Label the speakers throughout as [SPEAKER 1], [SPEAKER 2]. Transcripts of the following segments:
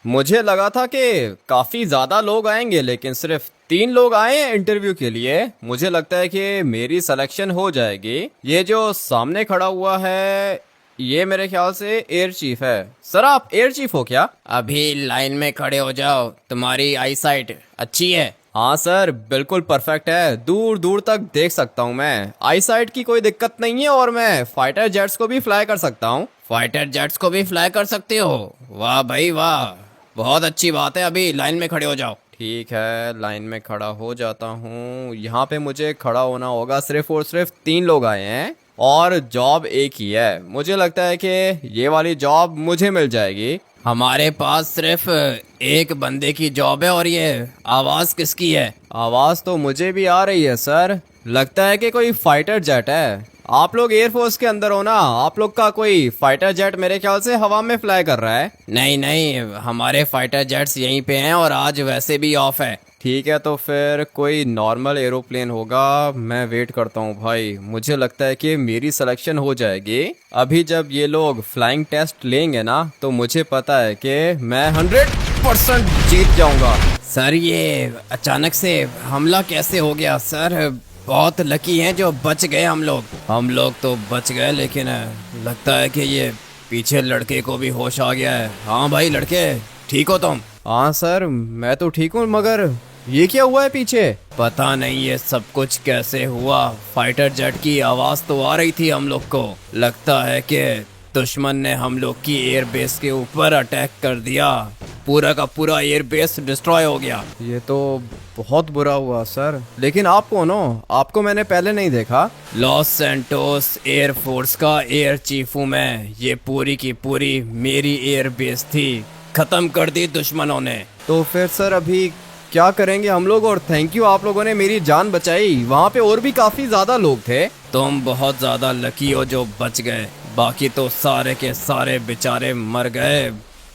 [SPEAKER 1] मुझे लगा था कि काफी ज्यादा लोग आएंगे, लेकिन सिर्फ 3 लोग आए हैं इंटरव्यू के लिए। मुझे लगता है कि मेरी सिलेक्शन हो जाएगी। ये जो सामने खड़ा हुआ है, ये मेरे ख्याल से एयर चीफ है। सर, आप एयर चीफ हो क्या?
[SPEAKER 2] अभी लाइन में खड़े हो जाओ, तुम्हारी आई साइट अच्छी है।
[SPEAKER 1] हाँ सर, बिल्कुल परफेक्ट है। दूर दूर तक देख सकता हूँ मैं। आई साइट की कोई दिक्कत नहीं है, और मैं फाइटर जेट्स को भी फ्लाई कर सकता हूँ।
[SPEAKER 2] फाइटर जेट्स को भी फ्लाई कर सकते हो? वाह भाई वाह, बहुत अच्छी बात है। अभी लाइन में खड़े हो जाओ।
[SPEAKER 1] ठीक है, लाइन में खड़ा हो जाता हूँ। यहाँ पे मुझे खड़ा होना होगा। सिर्फ और सिर्फ 3 लोग आए हैं और जॉब एक ही है। मुझे लगता है कि ये वाली जॉब मुझे मिल जाएगी।
[SPEAKER 2] हमारे पास सिर्फ एक बंदे की जॉब है, और ये आवाज किसकी है?
[SPEAKER 1] आवाज़ तो मुझे भी आ रही है सर। लगता है कि कोई फाइटर जेट है। आप लोग एयरफोर्स के अंदर हो ना? आप लोग का कोई फाइटर जेट मेरे ख्याल से हवा में फ्लाई कर रहा है।
[SPEAKER 2] नहीं नहीं, हमारे फाइटर जेट्स यहीं पे हैं, और आज वैसे भी ऑफ है।
[SPEAKER 1] ठीक है, तो फिर कोई नॉर्मल एरोप्लेन होगा। मैं वेट करता हूँ भाई। मुझे लगता है कि मेरी सिलेक्शन हो जाएगी। अभी जब ये लोग फ्लाइंग टेस्ट लेंगे ना, तो मुझे पता है कि मैं 100% जीत जाऊंगा।
[SPEAKER 2] सर, ये अचानक से हमला कैसे हो गया? सर, बहुत लकी हैं जो बच गए हम लोग। हम लोग तो बच गए, लेकिन लगता है कि ये पीछे लड़के को भी होश आ गया है। हाँ भाई लड़के, ठीक हो तुम?
[SPEAKER 1] हाँ सर, मैं तो ठीक हूँ, मगर ये क्या हुआ है पीछे?
[SPEAKER 2] पता नहीं ये सब कुछ कैसे हुआ। फाइटर जेट की आवाज तो आ रही थी हम लोग को। लगता है कि दुश्मन ने हम लोग की एयर बेस के ऊपर अटैक कर दिया। पूरा का पूरा एयर बेस डिस्ट्रॉय हो गया।
[SPEAKER 1] ये तो बहुत बुरा हुआ सर। लेकिन आप कौन हो? आपको मैंने पहले नहीं देखा।
[SPEAKER 2] लॉस सैंटोस एयर फोर्स का एयर चीफ हूँ मैं। ये पूरी की पूरी मेरी एयर बेस थी, खत्म कर दी दुश्मनों ने।
[SPEAKER 1] तो फिर सर अभी क्या करेंगे हम लोग? और थैंक यू, आप लोगों ने मेरी जान बचाई। वहाँ पे और भी काफी ज्यादा लोग थे।
[SPEAKER 2] तुम बहुत ज्यादा लकी हो जो बच गए, बाकी तो सारे के सारे बेचारे मर गए।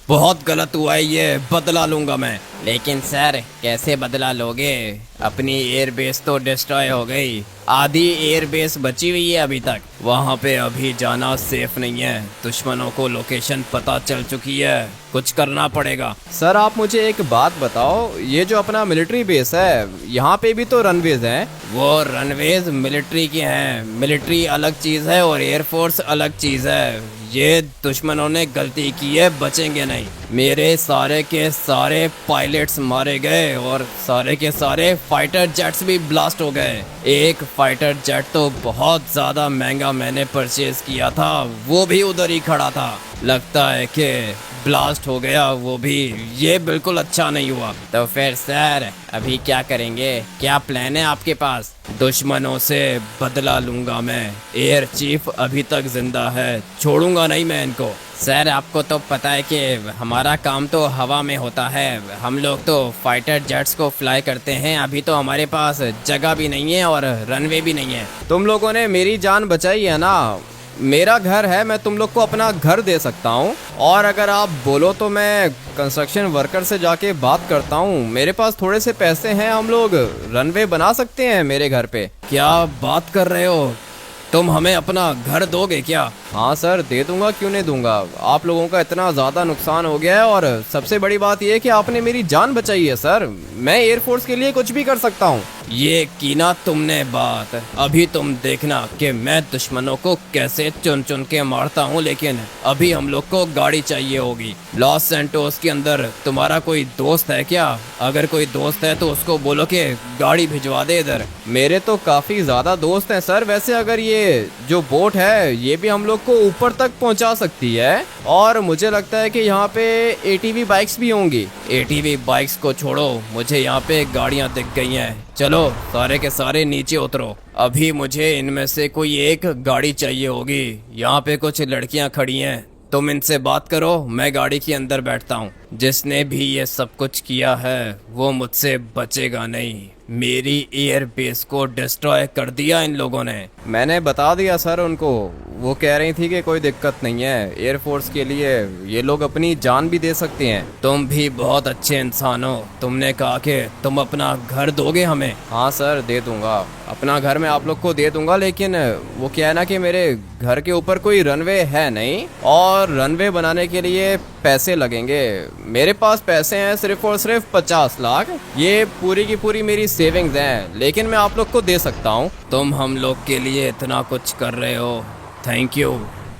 [SPEAKER 2] बहुत गलत हुआ है ये, बदला लूंगा मैं। लेकिन सर, कैसे बदला लोगे? अपनी एयर बेस तो डिस्ट्रॉय हो गई, आधी एयर बेस बची हुई है अभी तक। वहाँ पे अभी जाना सेफ नहीं है। दुश्मनों को लोकेशन पता चल चुकी है, कुछ करना पड़ेगा।
[SPEAKER 1] सर, आप मुझे एक बात बताओ, ये जो अपना मिलिट्री बेस है, यहाँ पे भी तो रनवेज हैं।
[SPEAKER 2] वो रनवेज मिलिट्री के हैं। मिलिट्री अलग चीज है और एयरफोर्स अलग चीज है। ये दुश्मनों ने गलती की है, बचेंगे नहीं। मेरे सारे के सारे पायलट्स मारे गए, और सारे के सारे फाइटर जेट्स भी ब्लास्ट हो गए। एक फाइटर जेट तो बहुत ज्यादा महंगा मैंने परचेज किया था, वो भी उधर ही खड़ा था। लगता है कि ब्लास्ट हो गया वो भी। ये बिल्कुल अच्छा नहीं हुआ। तो फिर सर, अभी क्या करेंगे? क्या प्लान है आपके पास? दुश्मनों से बदला लूंगा मैं। एयर चीफ अभी तक जिंदा है, छोड़ूंगा नहीं मैं इनको। सर, आपको तो पता है कि हमारा काम तो हवा में होता है। हम लोग तो फाइटर जेट्स को फ्लाई करते हैं। अभी तो हमारे पास जगह भी नहीं है और रनवे भी नहीं है।
[SPEAKER 1] तुम लोगों ने मेरी जान बचाई है ना? मेरा घर है, मैं तुम लोग को अपना घर दे सकता हूँ। और अगर आप बोलो तो मैं कंस्ट्रक्शन वर्कर से जाके बात करता हूँ। मेरे पास थोड़े से पैसे हैं, हम लोग रनवे बना सकते हैं मेरे घर पे।
[SPEAKER 2] क्या बात कर रहे हो? तुम हमें अपना घर दोगे क्या?
[SPEAKER 1] हाँ सर, दे दूंगा, क्यों नहीं दूंगा। आप लोगों का इतना ज़्यादा नुकसान हो गया है, और सबसे बड़ी बात यह है कि आपने मेरी जान बचाई है सर। मैं एयरफोर्स के लिए कुछ भी कर सकता हूँ।
[SPEAKER 2] ये की ना तुमने बात। अभी तुम देखना कि मैं दुश्मनों को कैसे चुन चुन के मारता हूँ। लेकिन अभी हम लोग को गाड़ी चाहिए होगी। लॉस सैंटोस के अंदर तुम्हारा कोई दोस्त है क्या? अगर कोई दोस्त है तो उसको बोलो कि गाड़ी भिजवा दे इधर।
[SPEAKER 1] मेरे तो काफ़ी ज़्यादा दोस्त हैं सर। वैसे अगर ये जो बोट है, ये भी हम लोग को ऊपर तक पहुंचा सकती है। और मुझे लगता है कि यहाँ पे एटीवी बाइक्स भी होंगी।
[SPEAKER 2] एटीवी बाइक्स को छोड़ो, मुझे यहाँ पे गाड़ियाँ दिख गई हैं। चलो सारे के सारे नीचे उतरो। अभी मुझे इनमें से कोई एक गाड़ी चाहिए होगी। यहाँ पे कुछ लड़कियाँ खड़ी हैं, तुम इनसे बात करो, मैं गाड़ी के अंदर बैठता हूँ। जिसने भी ये सब कुछ किया है वो मुझसे बचेगा नहीं। मेरी एयर बेस को डिस्ट्रॉय कर दिया इन लोगों ने।
[SPEAKER 1] मैंने बता दिया सर उनको, वो कह रही थी कि कोई दिक्कत नहीं है, एयरफोर्स के लिए ये लोग अपनी जान भी दे सकते हैं।
[SPEAKER 2] तुम भी बहुत अच्छे इंसान हो, तुमने कहा कि तुम अपना घर दोगे हमें।
[SPEAKER 1] हाँ सर दे दूंगा, अपना घर मैं आप लोग को दे दूंगा, लेकिन वो क्या है ना कि मेरे घर के ऊपर कोई रनवे है नहीं, और रनवे बनाने के लिए पैसे लगेंगे। मेरे पास पैसे हैं सिर्फ और सिर्फ 50 लाख, ये पूरी की पूरी मेरी सेविंग्स हैं, लेकिन मैं आप लोग को दे सकता हूँ।
[SPEAKER 2] तुम हम लोग के लिए इतना कुछ कर रहे हो, थैंक यू।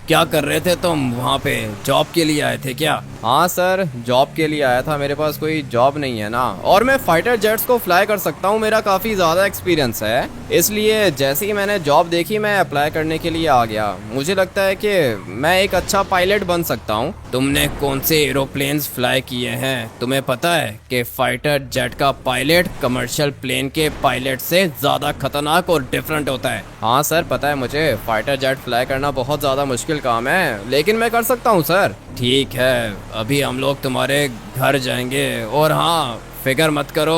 [SPEAKER 2] क्या कर रहे थे तुम वहाँ पे, जॉब के लिए आए थे क्या?
[SPEAKER 1] हाँ सर जॉब के लिए आया था, मेरे पास कोई जॉब नहीं है ना, और मैं फाइटर जेट्स को फ्लाई कर सकता हूँ, मेरा काफ़ी ज़्यादा एक्सपीरियंस है, इसलिए जैसे ही मैंने जॉब देखी मैं अप्लाई करने के लिए आ गया। मुझे लगता है कि मैं एक अच्छा पायलट बन सकता हूँ।
[SPEAKER 2] तुमने कौन से एरोप्लेन्स फ्लाई किए हैं? तुम्हें पता है कि फाइटर जेट का पायलट कमर्शियल प्लेन के पायलट से ज़्यादा खतरनाक और डिफरेंट होता है।
[SPEAKER 1] हाँ सर पता है मुझे, फाइटर जेट फ्लाई करना बहुत ज़्यादा मुश्किल काम है, लेकिन मैं कर सकता हूँ सर।
[SPEAKER 2] ठीक है, अभी हम लोग तुम्हारे घर जाएंगे, और हाँ फिक्र मत करो,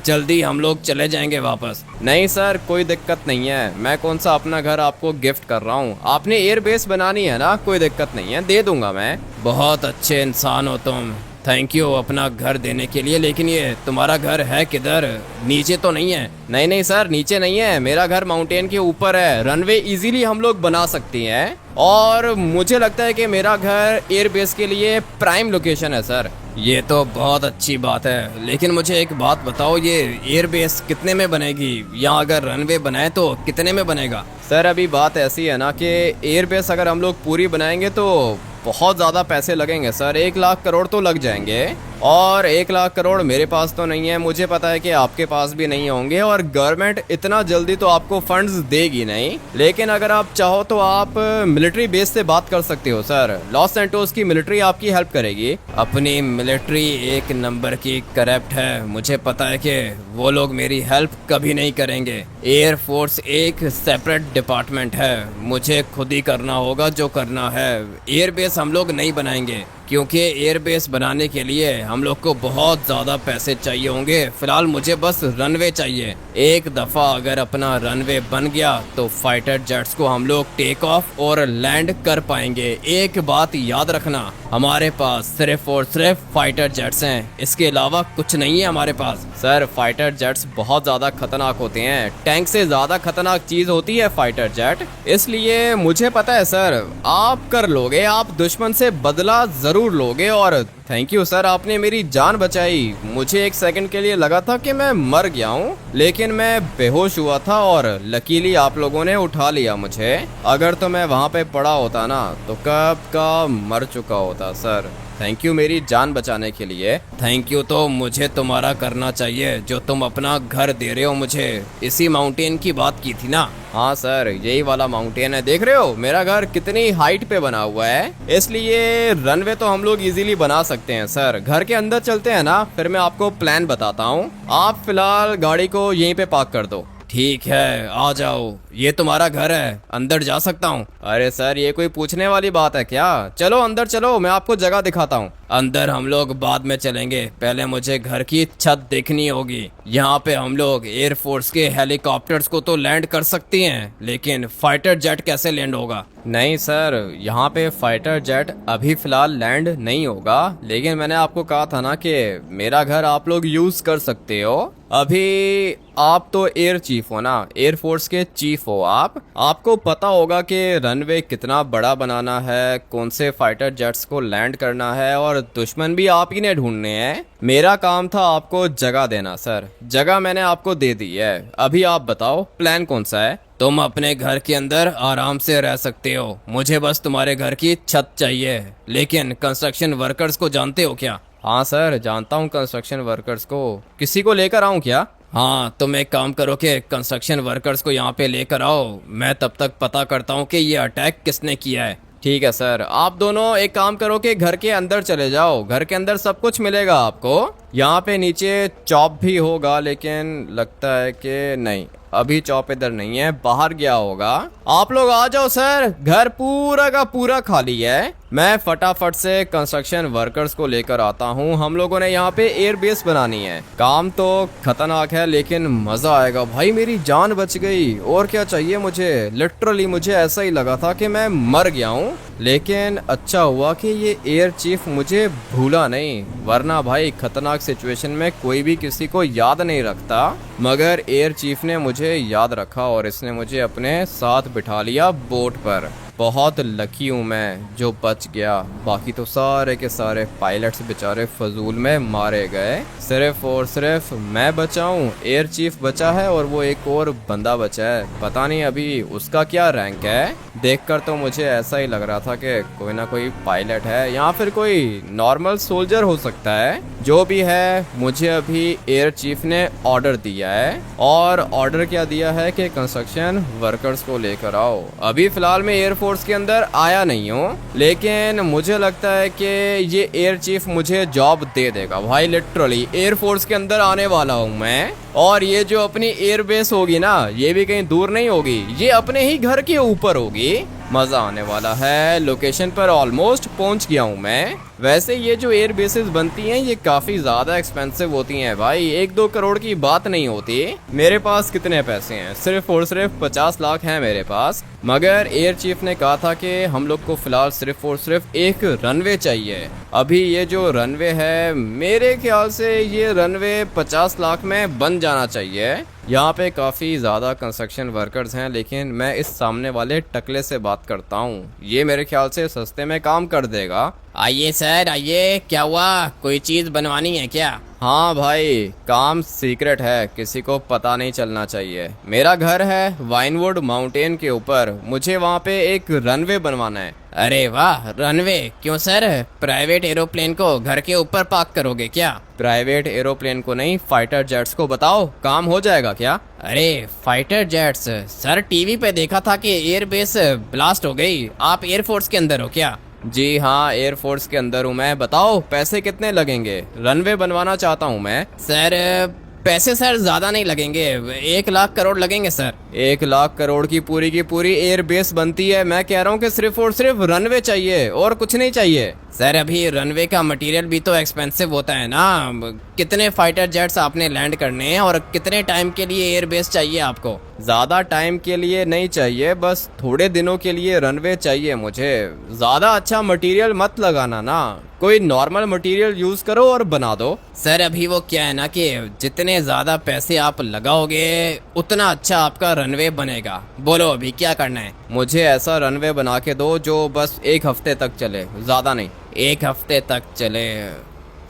[SPEAKER 2] जल्दी हम लोग चले जाएंगे वापस।
[SPEAKER 1] नहीं सर कोई दिक्कत नहीं है, मैं कौन सा अपना घर आपको गिफ्ट कर रहा हूँ, आपने एयर बेस बनानी है ना, कोई दिक्कत नहीं है, दे दूंगा मैं।
[SPEAKER 2] बहुत अच्छे इंसान हो तुम, थैंक यू अपना घर देने के लिए। लेकिन ये तुम्हारा घर है किधर, नीचे तो नहीं है?
[SPEAKER 1] नहीं सर नीचे नहीं है, मेरा घर माउंटेन के ऊपर है, रनवे इजीली हम लोग बना सकते हैं, और मुझे लगता है कि मेरा घर एयर बेस के लिए प्राइम लोकेशन है सर।
[SPEAKER 2] ये तो बहुत अच्छी बात है, लेकिन मुझे एक बात बताओ, ये एयर बेस कितने में बनेगी? यहाँ अगर रनवे बनाए तो कितने में बनेगा?
[SPEAKER 1] सर अभी बात ऐसी है ना कि एयर बेस अगर हम लोग पूरी बनाएंगे तो बहुत ज़्यादा पैसे लगेंगे सर, 1 लाख करोड़ तो लग जाएंगे, और 1 लाख करोड़ मेरे पास तो नहीं है, मुझे पता है कि आपके पास भी नहीं होंगे, और गवर्नमेंट इतना जल्दी तो आपको फंड्स देगी नहीं। लेकिन अगर आप चाहो तो आप मिलिट्री बेस से बात कर सकते हो सर, लॉस सैंटोस की मिलिट्री आपकी हेल्प करेगी।
[SPEAKER 2] अपनी मिलिट्री एक नंबर की करप्ट है, मुझे पता है कि वो लोग मेरी हेल्प कभी नहीं करेंगे। एयर फोर्स एक सेपरेट डिपार्टमेंट है, मुझे खुद ही करना होगा जो करना है। एयर बेस हम लोग नहीं बनाएंगे, क्योंकि एयर बेस बनाने के लिए हम लोग को बहुत ज़्यादा पैसे चाहिए होंगे। फिलहाल मुझे बस रनवे चाहिए, एक दफ़ा अगर अपना रनवे बन गया तो फाइटर जेट्स को हम लोग टेक ऑफ और लैंड कर पाएंगे। एक बात याद रखना, हमारे पास सिर्फ और सिर्फ फाइटर जेट्स हैं, इसके अलावा कुछ नहीं है हमारे पास।
[SPEAKER 1] सर फाइटर जेट्स बहुत ज़्यादा खतरनाक होते हैं, टैंक से ज़्यादा खतरनाक चीज़ होती है फाइटर जेट, इसलिए मुझे पता है सर आप कर लोगे, आप दुश्मन से बदला ज़रूर लोगे, और थैंक यू सर आपने मेरी जान बचाई। मुझे 1 सेकंड के लिए लगा था कि मैं मर गया हूँ, लेकिन मैं बेहोश हुआ था, और लकीली आप लोगों ने उठा लिया मुझे, अगर तो मैं वहाँ पे पड़ा होता ना तो कब का मर चुका होता सर। थैंक यू मेरी जान बचाने के लिए।
[SPEAKER 2] थैंक यू तो मुझे तुम्हारा करना चाहिए, जो तुम अपना घर दे रहे हो मुझे। इसी माउंटेन की बात की थी ना?
[SPEAKER 1] हाँ सर यही वाला माउंटेन है, देख रहे हो मेरा घर कितनी हाइट पे बना हुआ है, इसलिए रनवे तो हम लोग इजीली बना सकते हैं सर। घर के अंदर चलते हैं ना, फिर मैं आपको प्लान बताता हूँ, आप फिलहाल गाड़ी को यहीं पे पार्क कर दो।
[SPEAKER 2] ठीक है आ जाओ, ये तुम्हारा घर है, अंदर जा सकता हूँ?
[SPEAKER 1] अरे सर ये कोई पूछने वाली बात है क्या, चलो अंदर चलो, मैं आपको जगह दिखाता हूँ।
[SPEAKER 2] अंदर हम लोग बाद में चलेंगे, पहले मुझे घर की छत देखनी होगी। यहाँ पे हम लोग एयर फोर्स के हेलीकॉप्टर्स को तो लैंड कर सकते हैं, लेकिन फाइटर जेट कैसे लैंड होगा?
[SPEAKER 1] नहीं सर यहाँ पे फाइटर जेट अभी फिलहाल लैंड नहीं होगा, लेकिन मैंने आपको कहा था ना कि मेरा घर आप लोग यूज कर सकते हो। अभी आप तो एयर चीफ हो ना, एयर फोर्स के चीफ हो आप, आपको पता होगा कि रनवे कितना बड़ा बनाना है, कौन से फाइटर जेट्स को लैंड करना है, और दुश्मन भी आप ही ने ढूंढने हैं। मेरा काम था आपको जगह देना सर, जगह मैंने आपको दे दी है। अभी आप बताओ प्लान कौन सा है?
[SPEAKER 2] तुम अपने घर के अंदर आराम से रह सकते हो, मुझे बस तुम्हारे घर की छत चाहिए। लेकिन कंस्ट्रक्शन वर्कर्स को जानते हो क्या?
[SPEAKER 1] हाँ सर जानता हूँ कंस्ट्रक्शन वर्कर्स को, किसी को लेकर आऊँ क्या?
[SPEAKER 2] हाँ तुम एक काम करो कि कंस्ट्रक्शन वर्कर्स को यहाँ पे लेकर आओ, मैं तब तक पता करता हूँ कि ये अटैक किसने किया है।
[SPEAKER 1] ठीक है सर, आप दोनों एक काम करो कि घर के अंदर चले जाओ, घर के अंदर सब कुछ मिलेगा आपको। यहाँ पे नीचे चॉप भी होगा, लेकिन लगता है कि नहीं अभी चॉप इधर नहीं है, बाहर गया होगा। आप लोग आ जाओ सर, घर पूरा का पूरा खाली है, मैं फटाफट से कंस्ट्रक्शन वर्कर्स को लेकर आता हूँ। हम लोगों ने यहाँ पे एयर बेस बनानी है। काम तो खतरनाक है लेकिन मजा आएगा भाई। मेरी जान बच गई, और क्या चाहिए मुझे। लिटरली मुझे ऐसा ही लगा था कि मैं मर गया हूँ, लेकिन अच्छा हुआ कि ये एयर चीफ मुझे भूला नहीं, वरना भाई खतरनाक सिचुएशन में कोई भी किसी को याद नहीं रखता। मगर एयर चीफ ने मुझे याद रखा और इसने मुझे अपने साथ बिठा लिया बोट पर। बहुत लकी हूँ मैं जो बच गया, बाकी तो सारे के सारे पायलट्स बेचारे फजूल में मारे गए। सिर्फ और सिर्फ मैं बचा हूँ, एयर चीफ बचा है और वो एक और बंदा बचा है। पता नहीं अभी उसका क्या रैंक है। देखकर तो मुझे ऐसा ही लग रहा था कि कोई ना कोई पायलट है या फिर कोई नॉर्मल सोल्जर हो सकता है। जो भी है, मुझे अभी एयर चीफ ने ऑर्डर दिया है, और ऑर्डर क्या दिया है कि कंस्ट्रक्शन वर्कर्स को लेकर आओ। अभी फिलहाल मैं एयरफोर्स के अंदर आया नहीं हूँ, लेकिन मुझे लगता है कि ये एयर चीफ मुझे जॉब दे देगा भाई। लिटरली एयरफोर्स के अंदर आने वाला हूँ मैं, और ये जो अपनी एयर बेस होगी ना, ये भी कहीं दूर नहीं होगी, ये अपने ही घर के ऊपर होगी। मजा आने वाला है। लोकेशन पर ऑलमोस्ट पहुंच गया हूं मैं। वैसे ये जो एयर बेसेस बनती हैं ये काफी ज्यादा एक्सपेंसिव होती हैं भाई, 1-2 करोड़ की बात नहीं होती। मेरे पास कितने पैसे हैं, सिर्फ और सिर्फ 50 लाख हैं मेरे पास। मगर एयर चीफ ने कहा था कि हम लोग को फिलहाल सिर्फ और सिर्फ एक रनवे चाहिए। अभी ये जो रनवे है, मेरे ख्याल से ये रनवे 50 लाख में बन जाना चाहिए। यहाँ पे काफ़ी ज़्यादा कंस्ट्रक्शन वर्कर्स हैं, लेकिन मैं इस सामने वाले टकले से बात करता हूँ। ये मेरे ख्याल से सस्ते में काम कर देगा।
[SPEAKER 2] आइए सर आइए, क्या हुआ, कोई चीज़ बनवानी है क्या?
[SPEAKER 1] हाँ भाई, काम सीक्रेट है, किसी को पता नहीं चलना चाहिए। मेरा घर है वाइनवुड माउंटेन के ऊपर, मुझे वहाँ पे एक रनवे बनवाना है।
[SPEAKER 2] अरे वाह, रनवे क्यों सर? प्राइवेट एरोप्लेन को घर के ऊपर पार्क करोगे क्या?
[SPEAKER 1] प्राइवेट एरोप्लेन को नहीं, फाइटर जेट्स को बताओ, काम हो जाएगा क्या?
[SPEAKER 2] अरे फाइटर जेट्स सर, टीवी पे देखा था कि एयरबेस ब्लास्ट हो गई। आप एयरफोर्स के अंदर हो क्या?
[SPEAKER 1] जी हाँ, एयरफोर्स के अंदर हूँ मैं। बताओ पैसे कितने लगेंगे, रनवे बनवाना चाहता हूँ मैं।
[SPEAKER 2] सर पैसे सर ज़्यादा नहीं लगेंगे, 1 लाख करोड़ लगेंगे सर।
[SPEAKER 1] 1 लाख करोड़ की पूरी एयर बेस बनती है। मैं कह रहा हूँ कि सिर्फ और सिर्फ रनवे चाहिए और कुछ नहीं चाहिए।
[SPEAKER 2] सर अभी रनवे का मटेरियल भी तो एक्सपेंसिव होता है ना। कितने फाइटर जेट्स आपने लैंड करने हैं और कितने टाइम के लिए एयर बेस चाहिए आपको?
[SPEAKER 1] ज़्यादा टाइम के लिए नहीं चाहिए, बस थोड़े दिनों के लिए रनवे चाहिए मुझे। ज़्यादा अच्छा मटेरियल मत लगाना ना, कोई नॉर्मल मटेरियल यूज़ करो और बना दो।
[SPEAKER 2] सर अभी वो क्या है ना कि जितने ज़्यादा पैसे आप लगाओगे उतना अच्छा आपका रनवे बनेगा। बोलो अभी क्या करना है?
[SPEAKER 1] मुझे ऐसा रनवे बना के दो जो बस 1 हफ्ते तक चले, ज़्यादा नहीं।
[SPEAKER 2] 1 हफ्ते तक चले?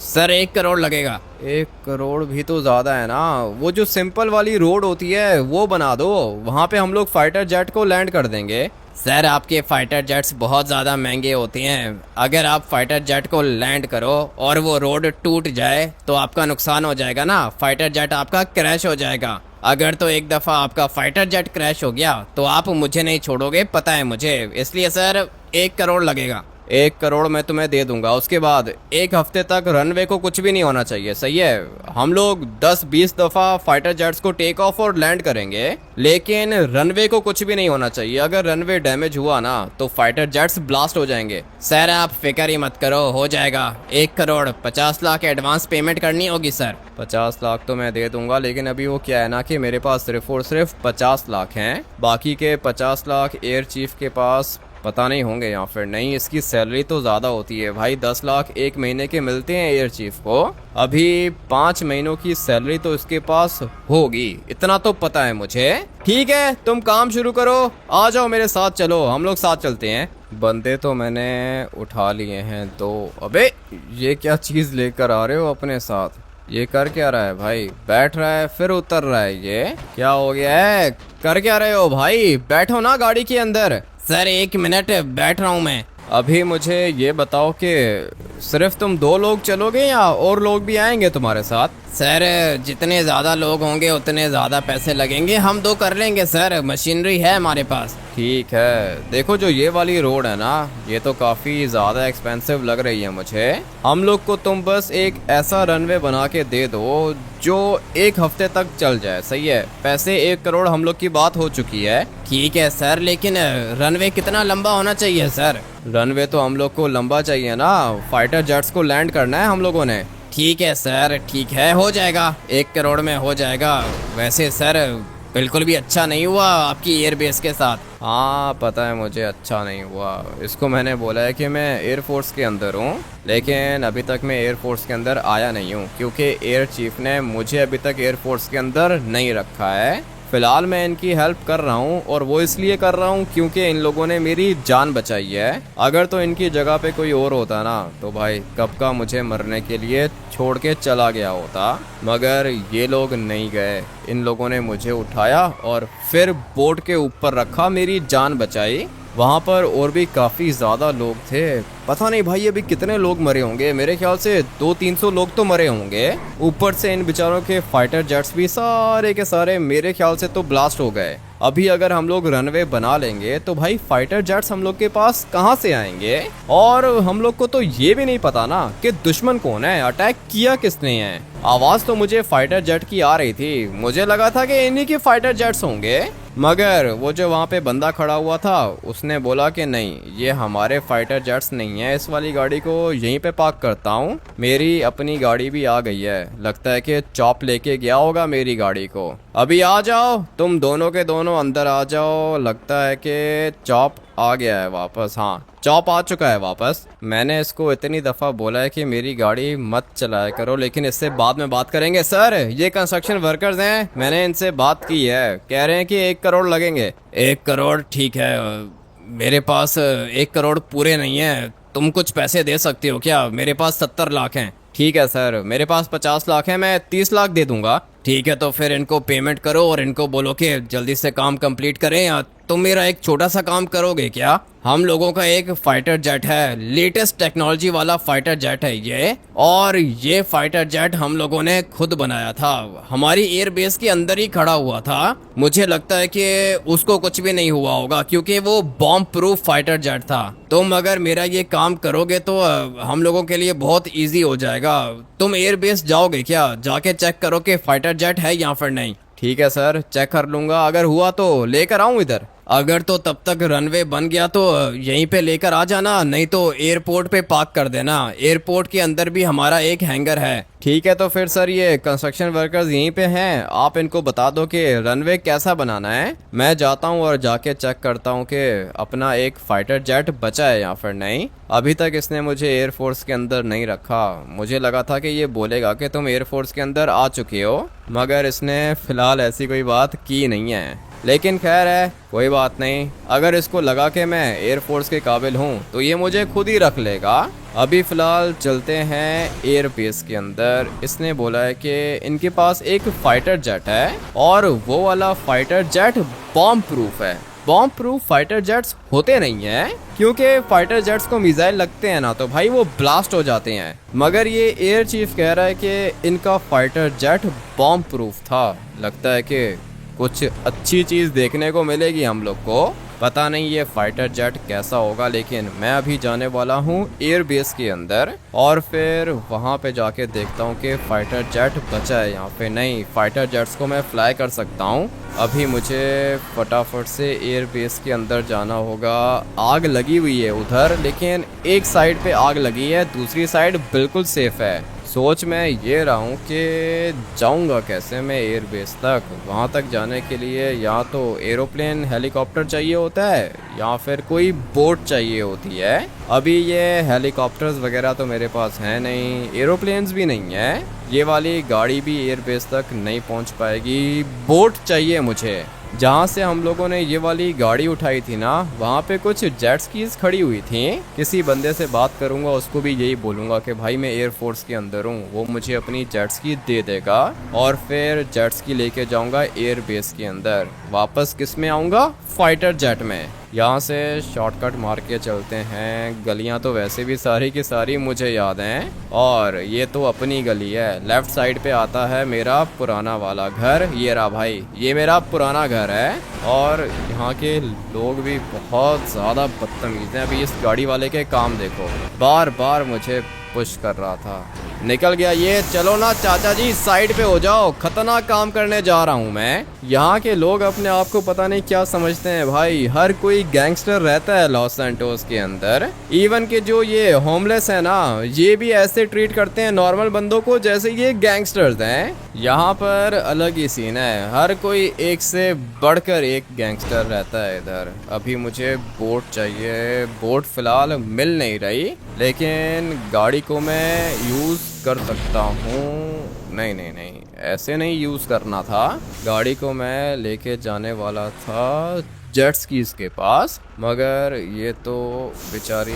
[SPEAKER 2] सर 1 करोड़ लगेगा।
[SPEAKER 1] 1 करोड़ भी तो ज़्यादा है ना। वो जो सिंपल वाली रोड होती है वो बना दो, वहाँ पे हम लोग फाइटर जेट को लैंड कर देंगे।
[SPEAKER 2] सर आपके फाइटर जेट्स बहुत ज़्यादा महंगे होते हैं। अगर आप फाइटर जेट को लैंड करो और वो रोड टूट जाए तो आपका नुकसान हो जाएगा ना, फाइटर जेट आपका क्रैश हो जाएगा। अगर तो एक दफ़ा आपका फाइटर जेट क्रैश हो गया तो आप मुझे नहीं छोड़ोगे, पता है मुझे। इसलिए सर 1 करोड़ लगेगा।
[SPEAKER 1] 1 करोड़ मैं तुम्हें दे दूंगा। उसके बाद 1 हफ्ते तक रनवे को कुछ भी नहीं होना चाहिए, सही है? हम लोग 10-20 दफ़ा फाइटर जेट्स को टेक ऑफ और लैंड करेंगे, लेकिन रनवे को कुछ भी नहीं होना चाहिए। अगर रनवे डैमेज हुआ ना तो फाइटर जेट्स ब्लास्ट हो जाएंगे।
[SPEAKER 2] सर आप फिक्र ही मत करो, हो जाएगा। 1 करोड़ 50 लाख एडवांस पेमेंट करनी होगी सर।
[SPEAKER 1] 50 लाख तो मैं दे दूंगा, लेकिन अभी वो क्या है ना कि मेरे पास सिर्फ और सिर्फ 50 लाख हैं। बाकी के 50 लाख एयर चीफ के पास पता नहीं होंगे या फिर नहीं। इसकी सैलरी तो ज़्यादा होती है भाई, 10 लाख 1 महीने के मिलते हैं एयर चीफ को। अभी 5 महीनों की सैलरी तो इसके पास होगी, इतना तो पता है मुझे। ठीक है, तुम काम शुरू करो, आ जाओ मेरे साथ, चलो हम लोग साथ चलते हैं। बंदे तो मैंने उठा लिए हैं 2। अबे ये क्या चीज़ लेकर आ रहे हो अपने साथ? ये कर क्या रहा है भाई? बैठ रहा है फिर उतर रहा है, ये क्या हो गया है? कर क्या रहे हो भाई? बैठो ना गाड़ी के अंदर।
[SPEAKER 2] सर 1 मिनट, बैठ रहा हूँ मैं।
[SPEAKER 1] अभी मुझे ये बताओ कि सिर्फ तुम 2 लोग चलोगे या और लोग भी आएंगे तुम्हारे साथ?
[SPEAKER 2] सर जितने ज़्यादा लोग होंगे उतने ज़्यादा पैसे लगेंगे, हम 2 कर लेंगे सर, मशीनरी है हमारे पास।
[SPEAKER 1] ठीक है, देखो जो ये वाली रोड है ना, ये तो काफ़ी ज़्यादा एक्सपेंसिव लग रही है मुझे। हम लोग को तुम बस एक ऐसा रनवे बना के दे दो जो 1 हफ्ते तक चल जाए, सही है? पैसे 1 करोड़ हम लोग की बात हो चुकी है।
[SPEAKER 2] ठीक है सर, लेकिन रनवे कितना लंबा होना चाहिए सर?
[SPEAKER 1] रनवे तो हम लोग को लंबा चाहिए ना, फाइटर जेट्स को लैंड करना है हम लोगों ने।
[SPEAKER 2] ठीक है सर, ठीक है, हो जाएगा, 1 करोड़ में हो जाएगा। वैसे सर बिल्कुल भी अच्छा नहीं हुआ आपकी एयरबेस के साथ।
[SPEAKER 1] हाँ पता है मुझे, अच्छा नहीं हुआ। इसको मैंने बोला है कि मैं एयरफोर्स के अंदर हूँ, लेकिन अभी तक मैं एयरफोर्स के अंदर आया नहीं हूँ क्योंकि एयर चीफ ने मुझे अभी तक एयरफोर्स के अंदर नहीं रखा है। फिलहाल मैं इनकी हेल्प कर रहा हूँ, और वो इसलिए कर रहा हूँ क्योंकि इन लोगों ने मेरी जान बचाई है। अगर तो इनकी जगह पे कोई और होता ना तो भाई कब का मुझे मरने के लिए छोड़ के चला गया होता, मगर ये लोग नहीं गए। इन लोगों ने मुझे उठाया और फिर बोट के ऊपर रखा, मेरी जान बचाई। वहाँ पर और भी काफ़ी ज़्यादा लोग थे, पता नहीं भाई अभी कितने लोग मरे होंगे, मेरे ख्याल से 200-300 लोग तो मरे होंगे। ऊपर से इन बेचारों के फाइटर जेट्स भी सारे के सारे मेरे ख्याल से तो ब्लास्ट हो गए। अभी अगर हम लोग रनवे बना लेंगे तो भाई फाइटर जेट्स हम लोग के पास कहाँ से आएंगे, और हम लोग को तो ये भी नहीं पता ना कि दुश्मन कौन है, अटैक किया किसने है। आवाज तो मुझे फाइटर जेट की आ रही थी, मुझे लगा था कि इन्हीं के फाइटर जेट्स होंगे, मगर वो जो वहाँ पे बंदा खड़ा हुआ था उसने बोला कि नहीं ये हमारे फाइटर जेट्स नहीं है, इस वाली गाड़ी को यहीं पे पार्क करता हूँ। मेरी अपनी गाड़ी भी आ गई है, लगता है कि चॉप लेके गया होगा मेरी गाड़ी को। अभी आ जाओ तुम दोनों के दोनों अंदर आ जाओ, लगता है कि चॉप आ गया है वापस। हाँ चॉप आ चुका है वापस। मैंने इसको इतनी दफ़ा बोला है कि मेरी गाड़ी मत चलाया करो, लेकिन इससे बाद में बात करेंगे। सर ये कंस्ट्रक्शन वर्कर्स हैं, मैंने इनसे बात की है, कह रहे हैं कि 1 करोड़ लगेंगे।
[SPEAKER 2] 1 करोड़ ठीक है, मेरे पास 1 करोड़ पूरे नहीं है, तुम कुछ पैसे दे सकते हो क्या? मेरे पास 70 लाख हैं।
[SPEAKER 1] ठीक है सर, मेरे पास 50 लाख है, मैं 30 लाख दे दूंगा।
[SPEAKER 2] ठीक है तो फिर इनको पेमेंट करो और इनको बोलो कि जल्दी से काम कंप्लीट करें, या तुम मेरा एक छोटा सा काम करोगे क्या? हम लोगों का एक फाइटर जेट है, लेटेस्ट टेक्नोलॉजी वाला फाइटर जेट है ये, और ये फाइटर जेट हम लोगों ने खुद बनाया था, हमारी एयर बेस के अंदर ही खड़ा हुआ था। मुझे लगता है कि उसको कुछ भी नहीं हुआ होगा क्योंकि वो बॉम्ब प्रूफ फाइटर जेट था। तुम अगर मेरा ये काम करोगे तो हम लोगों के लिए बहुत ईजी हो जाएगा। तुम एयर बेस जाओगे क्या? जाके चेक करो कि फाइटर जेट है या फिर नहीं।
[SPEAKER 1] ठीक है सर, चेक कर लूंगा, अगर हुआ तो लेकर आऊं इधर।
[SPEAKER 2] अगर तो तब तक रनवे बन गया तो यहीं पे लेकर आ जाना, नहीं तो एयरपोर्ट पे पार्क कर देना। एयरपोर्ट के अंदर भी हमारा एक हैंगर है।
[SPEAKER 1] ठीक है तो फिर सर ये कंस्ट्रक्शन वर्कर्स यहीं पे हैं, आप इनको बता दो कि रनवे कैसा बनाना है। मैं जाता हूँ और जाके चेक करता हूँ कि अपना एक फाइटर जेट बचा है या फिर नहीं। अभी तक इसने मुझे एयरफोर्स के अंदर नहीं रखा, मुझे लगा था कि ये बोलेगा कि तुम एयरफोर्स के अंदर आ चुके हो, मगर इसने फिलहाल ऐसी कोई बात की नहीं है। लेकिन खैर है, कोई बात नहीं, अगर इसको लगा कि मैं एयरफोर्स के काबिल हूँ तो ये मुझे खुद ही रख लेगा। अभी फ़िलहाल चलते हैं एयर बेस के अंदर। इसने बोला है कि इनके पास एक फाइटर जेट है और वो वाला फाइटर जेट बॉम्ब प्रूफ है। बॉम्ब प्रूफ फाइटर जेट्स होते नहीं हैं क्योंकि फाइटर जेट्स को मिसाइल लगते हैं ना तो भाई वो ब्लास्ट हो जाते हैं, मगर ये एयर चीफ कह रहा है कि इनका फाइटर जेट बॉम्ब प्रूफ था। लगता है कि कुछ अच्छी चीज़ देखने को मिलेगी हम लोग को। पता नहीं ये फाइटर जेट कैसा होगा, लेकिन मैं अभी जाने वाला हूँ एयर बेस के अंदर और फिर वहाँ पे जाके देखता हूँ कि फाइटर जेट बचा है यहाँ पे। नहीं, फाइटर जेट्स को मैं फ्लाई कर सकता हूँ। अभी मुझे फटाफट से एयर बेस के अंदर जाना होगा। आग लगी हुई है उधर, लेकिन एक साइड पे आग लगी है, दूसरी साइड बिल्कुल सेफ है। सोच मैं ये रहा हूँ कि जाऊँगा कैसे मैं एयर बेस तक। वहाँ तक जाने के लिए या तो एरोप्लेन हेलीकॉप्टर चाहिए होता है या फिर कोई बोट चाहिए होती है। अभी ये हेलीकॉप्टर्स वगैरह तो मेरे पास हैं नहीं, एरोप्लेन्स भी नहीं है, ये वाली गाड़ी भी एयर बेस तक नहीं पहुँच पाएगी। बोट चाहिए मुझे। जहाँ से हम लोगों ने ये वाली गाड़ी उठाई थी ना, वहाँ पे कुछ जेट स्कीज खड़ी हुई थी। किसी बंदे से बात करूँगा, उसको भी यही बोलूँगा कि भाई मैं एयर फोर्स के अंदर हूँ, वो मुझे अपनी जेट स्की दे देगा और फिर जेट स्की लेके जाऊँगा एयर बेस के अंदर। वापस किस में आऊँगा? फाइटर जेट में। यहाँ से शॉर्टकट मार के चलते हैं। गलियाँ तो वैसे भी सारी की सारी मुझे याद हैं और ये तो अपनी गली है। लेफ्ट साइड पे आता है मेरा पुराना वाला घर। ये रहा भाई, ये मेरा पुराना घर है और यहाँ के लोग भी बहुत ज़्यादा बदतमीज़ हैं। अभी इस गाड़ी वाले के काम देखो, बार बार मुझे पुश कर रहा था। निकल गया ये। चलो ना चाचा जी, साइड पे हो जाओ, खतरनाक काम करने जा रहा हूँ मैं। यहाँ के लोग अपने आप को पता नहीं क्या समझते हैं भाई, हर कोई गैंगस्टर रहता है लॉस सैंटोस के अंदर। इवन के जो ये होमलेस है ना, ये भी ऐसे ट्रीट करते हैं नॉर्मल बंदों को जैसे ये गैंगस्टर्स हैं। यहाँ पर अलग ही सीन है, हर कोई एक से बढ़कर एक गैंगस्टर रहता है इधर। अभी मुझे बोट चाहिए, बोट फिलहाल मिल नहीं रही, लेकिन गाड़ी को मैं यूज़ कर सकता हूँ। नहीं नहीं नहीं, ऐसे नहीं यूज़ करना था। गाड़ी को मैं लेके जाने वाला था जेट स्कीज के पास, मगर ये तो बेचारी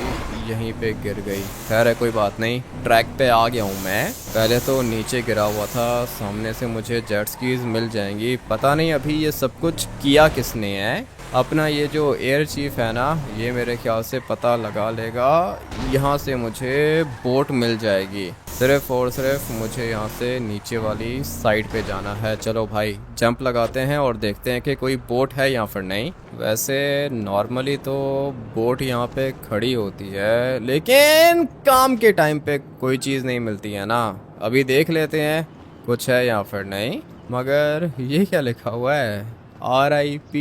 [SPEAKER 1] यहीं पे गिर गई। खैर है, कोई बात नहीं, ट्रैक पे आ गया हूँ मैं। पहले तो नीचे गिरा हुआ था, सामने से मुझे जेट स्कीज मिल जाएंगी। पता नहीं अभी ये सब कुछ किया किसने है। अपना ये जो एयर चीफ है ना, ये मेरे ख्याल से पता लगा लेगा। यहाँ से मुझे बोट मिल जाएगी, सिर्फ और सिर्फ मुझे यहाँ से नीचे वाली साइड पे जाना है। चलो भाई, जंप लगाते हैं और देखते हैं कि कोई बोट है या फिर नहीं। वैसे नॉर्मली तो बोट यहाँ पे खड़ी होती है, लेकिन काम के टाइम पे कोई चीज़ नहीं मिलती है ना। अभी देख लेते हैं कुछ है या फिर नहीं। मगर ये क्या लिखा हुआ है, RIP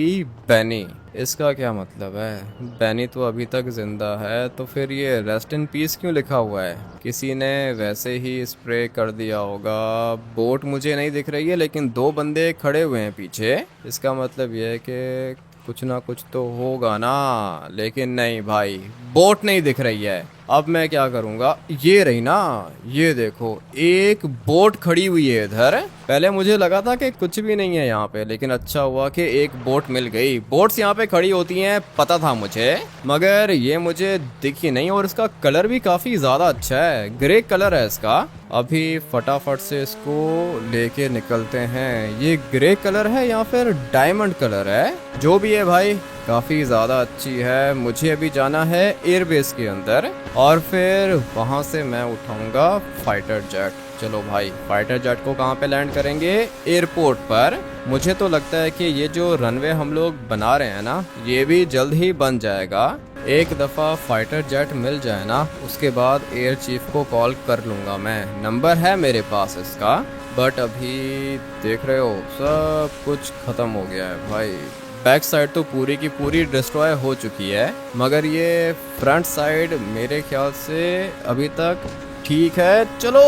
[SPEAKER 1] बैनी, इसका क्या मतलब है? बैनी तो अभी तक जिंदा है, तो फिर ये रेस्ट इन पीस क्यों लिखा हुआ है? किसी ने वैसे ही स्प्रे कर दिया होगा। बोट मुझे नहीं दिख रही है, लेकिन 2 बंदे खड़े हुए हैं पीछे। इसका मतलब ये है कि कुछ ना कुछ तो होगा ना, लेकिन नहीं भाई, बोट नहीं दिख रही है। अब मैं क्या करूँगा, ये रही ना, ये देखो एक बोट खड़ी हुई है इधर। पहले मुझे लगा था कि कुछ भी नहीं है यहाँ पे, लेकिन अच्छा हुआ कि एक बोट मिल गई। बोट्स यहाँ पे खड़ी होती हैं पता था मुझे, मगर ये मुझे दिखी नहीं। और इसका कलर भी काफ़ी ज़्यादा अच्छा है, ग्रे कलर है इसका। अभी फटाफट से इसको लेके निकलते हैं। ये ग्रे कलर है या फिर डायमंड कलर है, जो भी है भाई, काफ़ी ज़्यादा अच्छी है। मुझे अभी जाना है एयरबेस के अंदर और फिर वहाँ से मैं उठाऊंगा फाइटर जेट। चलो भाई, फाइटर जेट को कहाँ पे लैंड करेंगे? एयरपोर्ट पर। मुझे तो लगता है कि ये जो रनवे हम लोग बना रहे हैं ना, ये भी जल्द ही बन जाएगा। एक दफ़ा फाइटर जेट मिल जाए ना, उसके बाद एयर चीफ को कॉल कर लूँगा मैं। नंबर है मेरे पास इसका, बट अभी देख रहे हो सब कुछ ख़त्म हो गया है भाई। बैक साइड तो पूरी की पूरी डिस्ट्रॉय हो चुकी है, मगर ये फ्रंट साइड मेरे ख्याल से अभी तक ठीक है। चलो,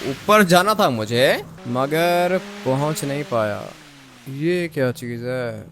[SPEAKER 1] ऊपर जाना था मुझे, मगर पहुंच नहीं पाया। ये क्या चीज़ है?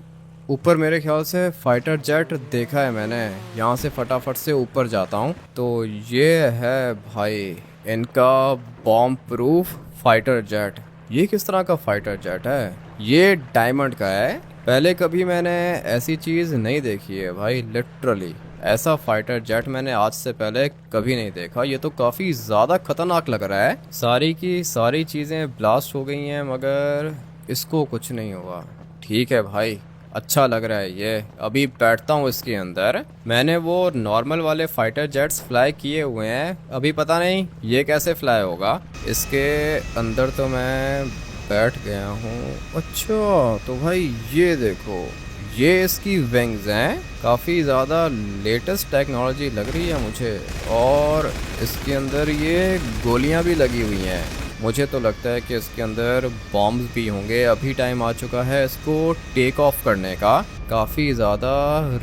[SPEAKER 1] ऊपर मेरे ख्याल से फाइटर जेट देखा है मैंने। यहाँ से फटाफट से ऊपर जाता हूँ। तो ये है भाई इनका बॉम्ब प्रूफ फाइटर जेट। ये किस तरह का फाइटर जेट है? ये डायमंड का है। पहले कभी मैंने ऐसी चीज़ नहीं देखी है भाई, लिटरली ऐसा फाइटर जेट मैंने आज से पहले कभी नहीं देखा। ये तो काफ़ी ज़्यादा खतरनाक लग रहा है। सारी की सारी चीज़ें ब्लास्ट हो गई हैं, मगर इसको कुछ नहीं हुआ। ठीक है भाई, अच्छा लग रहा है ये। अभी बैठता हूँ इसके अंदर। मैंने वो नॉर्मल वाले फाइटर जेट्स फ्लाई किए हुए हैं, अभी पता नहीं ये कैसे फ्लाई होगा। इसके अंदर तो मैं बैठ गया हूँ। अच्छा, तो भाई ये देखो, ये इसकी विंग्स हैं। काफ़ी ज़्यादा लेटेस्ट टेक्नोलॉजी लग रही है मुझे। और इसके अंदर ये गोलियां भी लगी हुई हैं। मुझे तो लगता है कि इसके अंदर बॉम्ब्स भी होंगे। अभी टाइम आ चुका है इसको टेक ऑफ करने का। काफ़ी ज़्यादा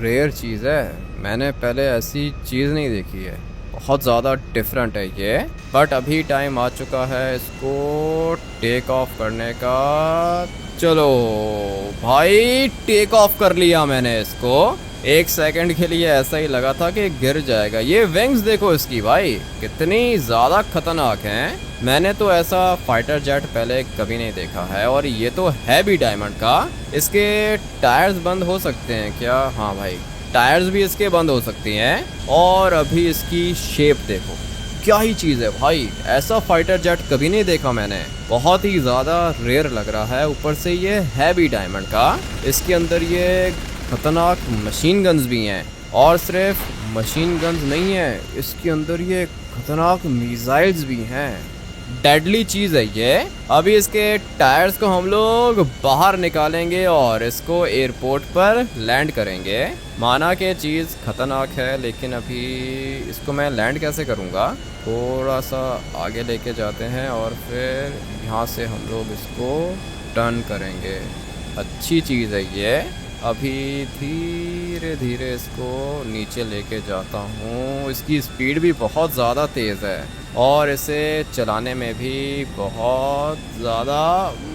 [SPEAKER 1] रेयर चीज़ है, मैंने पहले ऐसी चीज़ नहीं देखी है। बहुत ज़्यादा डिफरेंट है ये, बट अभी टाइम आ चुका है इसको टेक ऑफ करने का। चलो भाई, टेक ऑफ कर लिया मैंने इसको। 1 सेकंड के लिए ऐसा ही लगा था कि गिर जाएगा। ये विंग्स देखो इसकी भाई, कितनी ज़्यादा खतरनाक हैं। मैंने तो ऐसा फाइटर जेट पहले कभी नहीं देखा है, और ये तो है भी डायमंड का। इसके टायर्स बंद हो सकते हैं क्या? हाँ भाई, टायर्स भी इसके बंद हो सकती हैं। और अभी इसकी शेप देखो, क्या ही चीज़ है भाई। ऐसा फाइटर जेट कभी नहीं देखा मैंने, बहुत ही ज़्यादा रेयर लग रहा है। ऊपर से ये है भी डायमंड का। इसके अंदर ये खतरनाक मशीन गन्स भी हैं, और सिर्फ मशीन गन्स नहीं है, इसके अंदर ये खतरनाक मिसाइल्स भी हैं। डेडली चीज है ये। अभी इसके टायर्स को हम लोग बाहर निकालेंगे और इसको एयरपोर्ट पर लैंड करेंगे। माना कि चीज़ खतरनाक है, लेकिन अभी इसको मैं लैंड कैसे करूँगा। थोड़ा सा आगे लेके जाते हैं और फिर यहाँ से हम लोग इसको टर्न करेंगे। अच्छी चीज़ है ये। अभी धीरे धीरे इसको नीचे लेके जाता हूँ। इसकी स्पीड भी बहुत ज़्यादा तेज़ है और इसे चलाने में भी बहुत ज़्यादा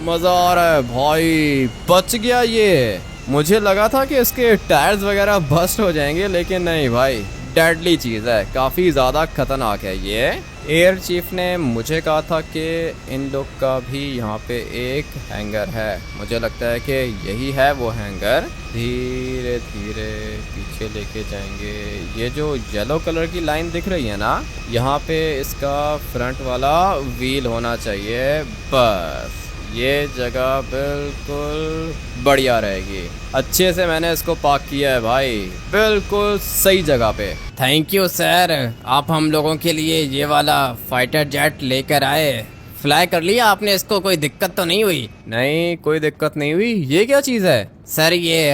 [SPEAKER 1] मज़ा आ रहा है। भाई बच गया ये। मुझे लगा था कि इसके टायर्स वगैरह बस्ट हो जाएंगे, लेकिन नहीं भाई, डेडली चीज़ है, काफ़ी ज़्यादा खतरनाक है ये। एयर चीफ ने मुझे कहा था कि इन लोग का भी यहाँ पे एक हैंगर है। मुझे लगता है कि यही है वो हैंगर। धीरे धीरे पीछे लेके जाएंगे। ये जो येलो कलर की लाइन दिख रही है ना, यहाँ पे इसका फ्रंट वाला व्हील होना चाहिए। बस ये जगह बिल्कुल बढ़िया रहेगी। अच्छे से मैंने इसको पार्क किया है भाई, बिल्कुल सही जगह पे।
[SPEAKER 2] थैंक यू सर, आप हम लोगों के लिए ये वाला फाइटर जेट लेकर आए। फ्लाई कर लिया आपने इसको, कोई दिक्कत तो नहीं हुई?
[SPEAKER 1] नहीं, कोई दिक्कत नहीं हुई। ये क्या चीज़ है?
[SPEAKER 2] सर ये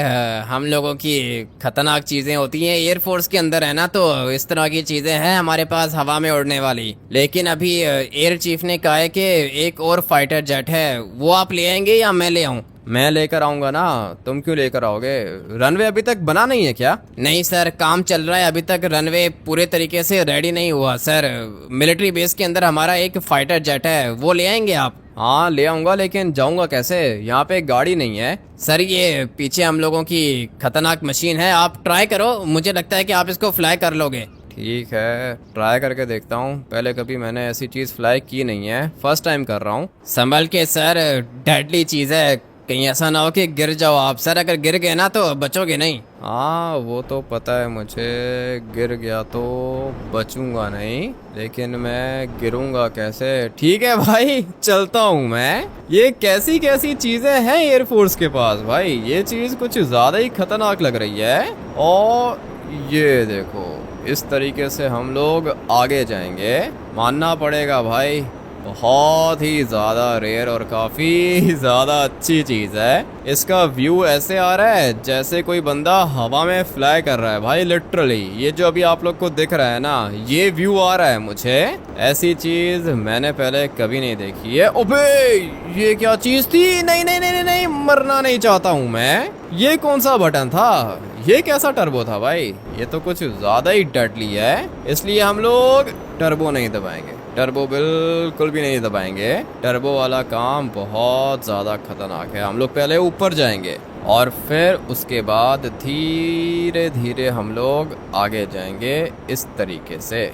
[SPEAKER 2] हम लोगों की खतरनाक चीज़ें होती हैं, एयरफोर्स के अंदर है ना, तो इस तरह की चीज़ें हैं हमारे पास हवा में उड़ने वाली। लेकिन अभी एयर चीफ ने कहा है कि एक और फाइटर जेट है, वो आप ले आएंगे या मैं ले आऊँ?
[SPEAKER 1] मैं लेकर आऊंगा ना, तुम क्यों लेकर आओगे? रनवे अभी तक बना नहीं है क्या?
[SPEAKER 2] नहीं सर, काम चल रहा है, अभी तक रनवे पूरे तरीके से रेडी नहीं हुआ सर। मिलिट्री बेस के अंदर हमारा एक फाइटर जेट है, वो ले आएंगे आप?
[SPEAKER 1] हाँ ले आऊंगा, लेकिन जाऊंगा कैसे? यहाँ पे गाड़ी नहीं है।
[SPEAKER 2] सर ये पीछे हम लोगों की खतरनाक मशीन है, आप ट्राई करो, मुझे लगता है कि आप इसको फ्लाई कर लोगे।
[SPEAKER 1] ठीक है, ट्राई करके देखता हूँ। पहले कभी मैंने ऐसी चीज़ फ्लाई की नहीं है, फर्स्ट टाइम कर रहा हूँ।
[SPEAKER 2] संभल के सर, डेडली चीज़ है, कहीं ऐसा ना हो कि गिर जाओ आप। सर अगर गिर गए ना तो बचोगे नहीं।
[SPEAKER 1] हाँ वो तो पता है मुझे, गिर गया तो बचूंगा नहीं, लेकिन मैं गिरूंगा कैसे? ठीक है भाई, चलता हूँ मैं। ये कैसी कैसी चीजें हैं एयरफोर्स के पास भाई, ये चीज कुछ ज्यादा ही खतरनाक लग रही है। और ये देखो, इस तरीके से हम लोग आगे जाएंगे। मानना पड़ेगा भाई, बहुत ही ज़्यादा रेयर और काफ़ी ज़्यादा अच्छी चीज़ है। इसका व्यू ऐसे आ रहा है जैसे कोई बंदा हवा में फ्लाई कर रहा है भाई, लिटरली। ये जो अभी आप लोग को दिख रहा है ना, ये व्यू आ रहा है मुझे। ऐसी चीज़ मैंने पहले कभी नहीं देखी है। ओबे, ये क्या चीज़ थी? नहीं नहीं नहीं नहीं नहीं, मरना नहीं चाहता हूँ मैं। ये कौन सा बटन था? ये कैसा टर्बो था भाई? ये तो कुछ ज़्यादा ही डटली है, इसलिए हम लोग टर्बो नहीं दबाएंगे। टर्बो बिल्कुल भी नहीं दबाएंगे। टर्बो वाला काम बहुत ज़्यादा खतरनाक है। हम लोग पहले ऊपर जाएंगे और फिर उसके बाद धीरे धीरे हम लोग आगे जाएंगे इस तरीके से।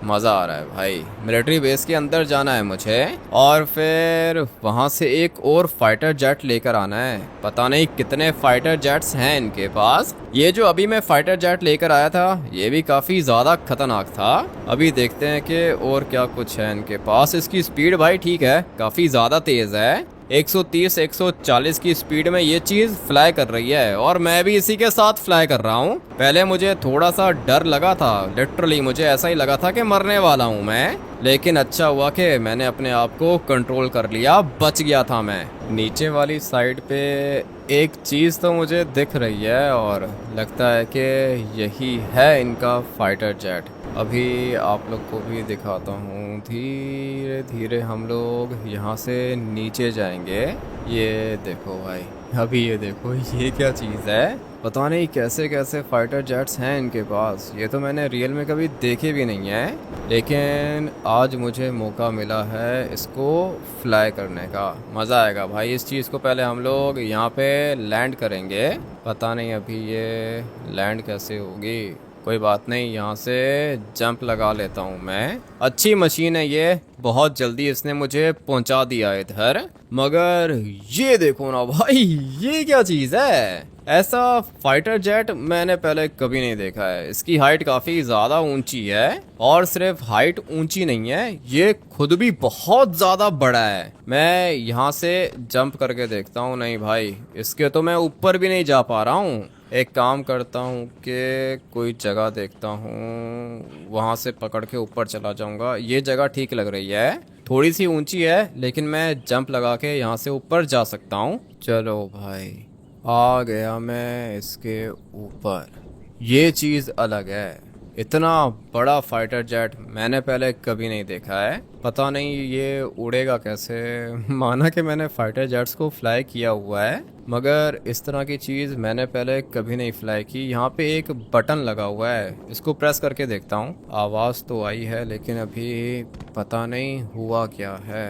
[SPEAKER 1] मज़ा आ रहा है भाई। मिलिट्री बेस के अंदर जाना है मुझे और फिर वहाँ से एक और फाइटर जेट लेकर आना है। पता नहीं कितने फाइटर जेट्स हैं इनके पास। ये जो अभी मैं फाइटर जेट लेकर आया था, ये भी काफ़ी ज़्यादा खतरनाक था। अभी देखते हैं कि और क्या कुछ है इनके पास। इसकी स्पीड भाई ठीक है, काफ़ी ज़्यादा तेज़ है। 130-140 की स्पीड में ये चीज़ फ्लाई कर रही है और मैं भी इसी के साथ फ्लाई कर रहा हूँ। पहले मुझे थोड़ा सा डर लगा था, लिटरली मुझे ऐसा ही लगा था कि मरने वाला हूँ मैं, लेकिन अच्छा हुआ कि मैंने अपने आप को कंट्रोल कर लिया, बच गया था मैं। नीचे वाली साइड पे एक चीज़ तो मुझे दिख रही है और लगता है कि यही है इनका फाइटर जेट। अभी आप लोग को भी दिखाता हूँ। धीरे धीरे हम लोग यहाँ से नीचे जाएंगे। ये देखो भाई, अभी ये देखो, ये क्या चीज़ है? पता नहीं कैसे कैसे फाइटर जेट्स हैं इनके पास। ये तो मैंने रियल में कभी देखे भी नहीं है, लेकिन आज मुझे मौका मिला है इसको फ्लाई करने का। मज़ा आएगा भाई। इस चीज़ को पहले हम लोग यहाँ पे लैंड करेंगे। पता नहीं अभी ये लैंड कैसे होगी, कोई बात नहीं, यहाँ से जंप लगा लेता हूँ मैं। अच्छी मशीन है ये, बहुत जल्दी इसने मुझे पहुँचा दिया इधर। मगर ये देखो ना भाई, ये क्या चीज़ है? ऐसा फाइटर जेट मैंने पहले कभी नहीं देखा है। इसकी हाइट काफ़ी ज़्यादा ऊंची है और सिर्फ हाइट ऊंची नहीं है, ये खुद भी बहुत ज़्यादा बड़ा है। मैं यहाँ से जंप करके देखता हूँ। नहीं भाई, इसके तो मैं ऊपर भी नहीं जा पा रहा हूँ। एक काम करता हूँ कि कोई जगह देखता हूँ, वहाँ से पकड़ के ऊपर चला जाऊँगा। ये जगह ठीक लग रही है। थोड़ी सी ऊंची है लेकिन मैं जंप लगा के यहाँ से ऊपर जा सकता हूँ। चलो भाई, आ गया मैं इसके ऊपर। ये चीज़ अलग है, इतना बड़ा फाइटर जेट मैंने पहले कभी नहीं देखा है। पता नहीं ये उड़ेगा कैसे। माना कि मैंने फाइटर जेट्स को फ्लाई किया हुआ है, मगर इस तरह की चीज़ मैंने पहले कभी नहीं फ्लाई की। यहाँ पे एक बटन लगा हुआ है, इसको प्रेस करके देखता हूँ। आवाज़ तो आई है लेकिन अभी पता नहीं हुआ क्या है।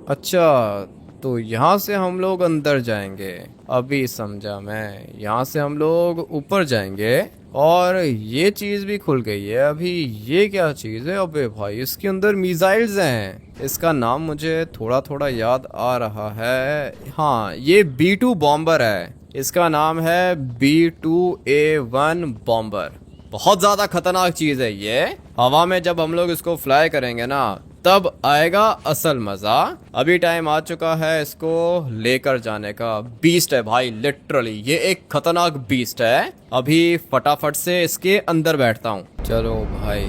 [SPEAKER 1] अच्छा, तो यहाँ से हम लोग अंदर जाएंगे। अभी समझा मैं, यहाँ से हम लोग ऊपर जाएंगे और ये चीज़ भी खुल गई है। अभी ये क्या चीज़ है? अबे भाई, इसके अंदर मिसाइल्स हैं। इसका नाम मुझे थोड़ा थोड़ा याद आ रहा है। हाँ, ये B2 बॉम्बर है। इसका नाम है B2A1 बॉम्बर। बहुत ज़्यादा खतरनाक चीज़ है ये। हवा में जब हम लोग इसको फ्लाई करेंगे ना, तब आएगा असल मजा। अभी टाइम आ चुका है इसको लेकर जाने का। बीस्ट है भाई, लिटरली ये एक खतरनाक बीस्ट है। अभी फटाफट से इसके अंदर बैठता हूँ। चलो भाई,